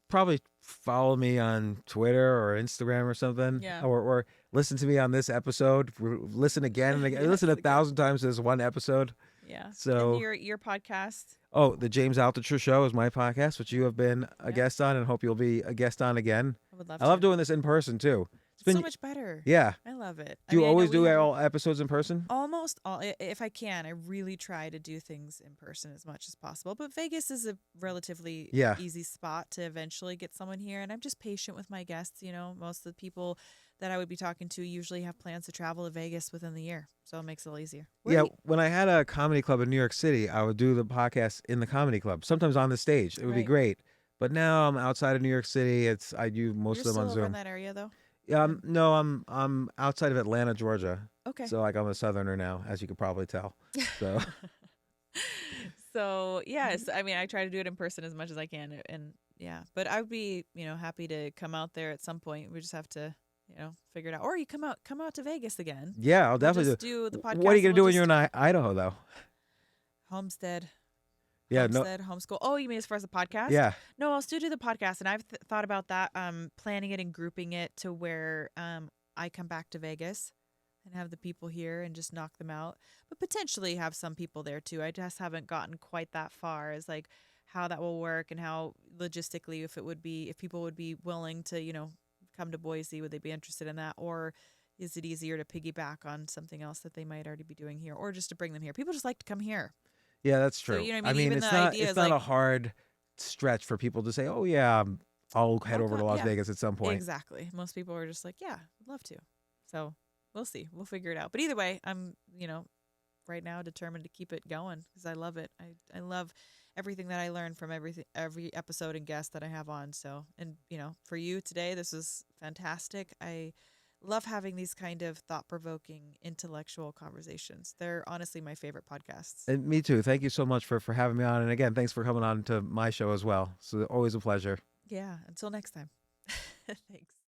probably follow me on Twitter or Instagram or something. Yeah. Or listen to me on this episode, listen again and again, Yes, listen again. 1,000 times to this one episode. Yeah. So, And your podcast. oh, the James Altucher Show is my podcast, which you have been a Yeah. guest on, and hope you'll be a guest on again. I would love I love to. doing this in person too. It's so much better. Yeah. I love it. Do you I know always we do have all episodes in person? almost all, if I can, I really try to do things in person as much as possible. But Vegas is a relatively Yeah. easy spot to eventually get someone here. And I'm just patient with my guests. You know, most of the people that I would be talking to usually have plans to travel to Vegas within the year. So it makes it a little easier. Yeah, when I had a comedy club in New York City, I would do the podcast in the comedy club, sometimes on the stage. It would be Right. great. But now I'm outside of New York City. I do most You're of them still on over in Zoom. that area, though? Yeah, no, I'm outside of Atlanta, Georgia. Okay. So like I'm a southerner now, as you could probably tell. So So, yes, I mean, I try to do it in person as much as I can. And yeah, but I would be, happy to come out there at some point. We just have to, figure it out. Or you come out to Vegas again. yeah, I'll We'll definitely just do the podcast. What are you gonna and do we'll when you're in just Idaho though? homestead? Yeah, no, Homestead, homeschool. Oh, you mean as far as the podcast? yeah, No, I'll still do the podcast, and I've thought about that. Planning it and grouping it to where I come back to Vegas and have the people here and just knock them out, but potentially have some people there too. I just haven't gotten quite that far as like how that will work and how logistically if people would be willing to come to Boise, would they be interested in that, or is it easier to piggyback on something else that they might already be doing here, or just to bring them here? People just like to come here. yeah, that's So, true. you know what I mean? Even it's the not idea it's is not a like, hard stretch for people to say, oh yeah, I'll head I'll over to come- Las yeah. Vegas at some point. Exactly. Most people are just like, yeah, I'd love to. So we'll see. We'll figure it out. But either way, I'm, right now determined to keep it going because I love it. I love everything that I learn from every episode and guest that I have on. So, and, for you today, this is fantastic. I love having these kind of thought-provoking intellectual conversations. They're honestly my favorite podcasts. And me too. Thank you so much for having me on. And again, thanks for coming on to my show as well. So always a pleasure. Yeah. Until next time. Thanks.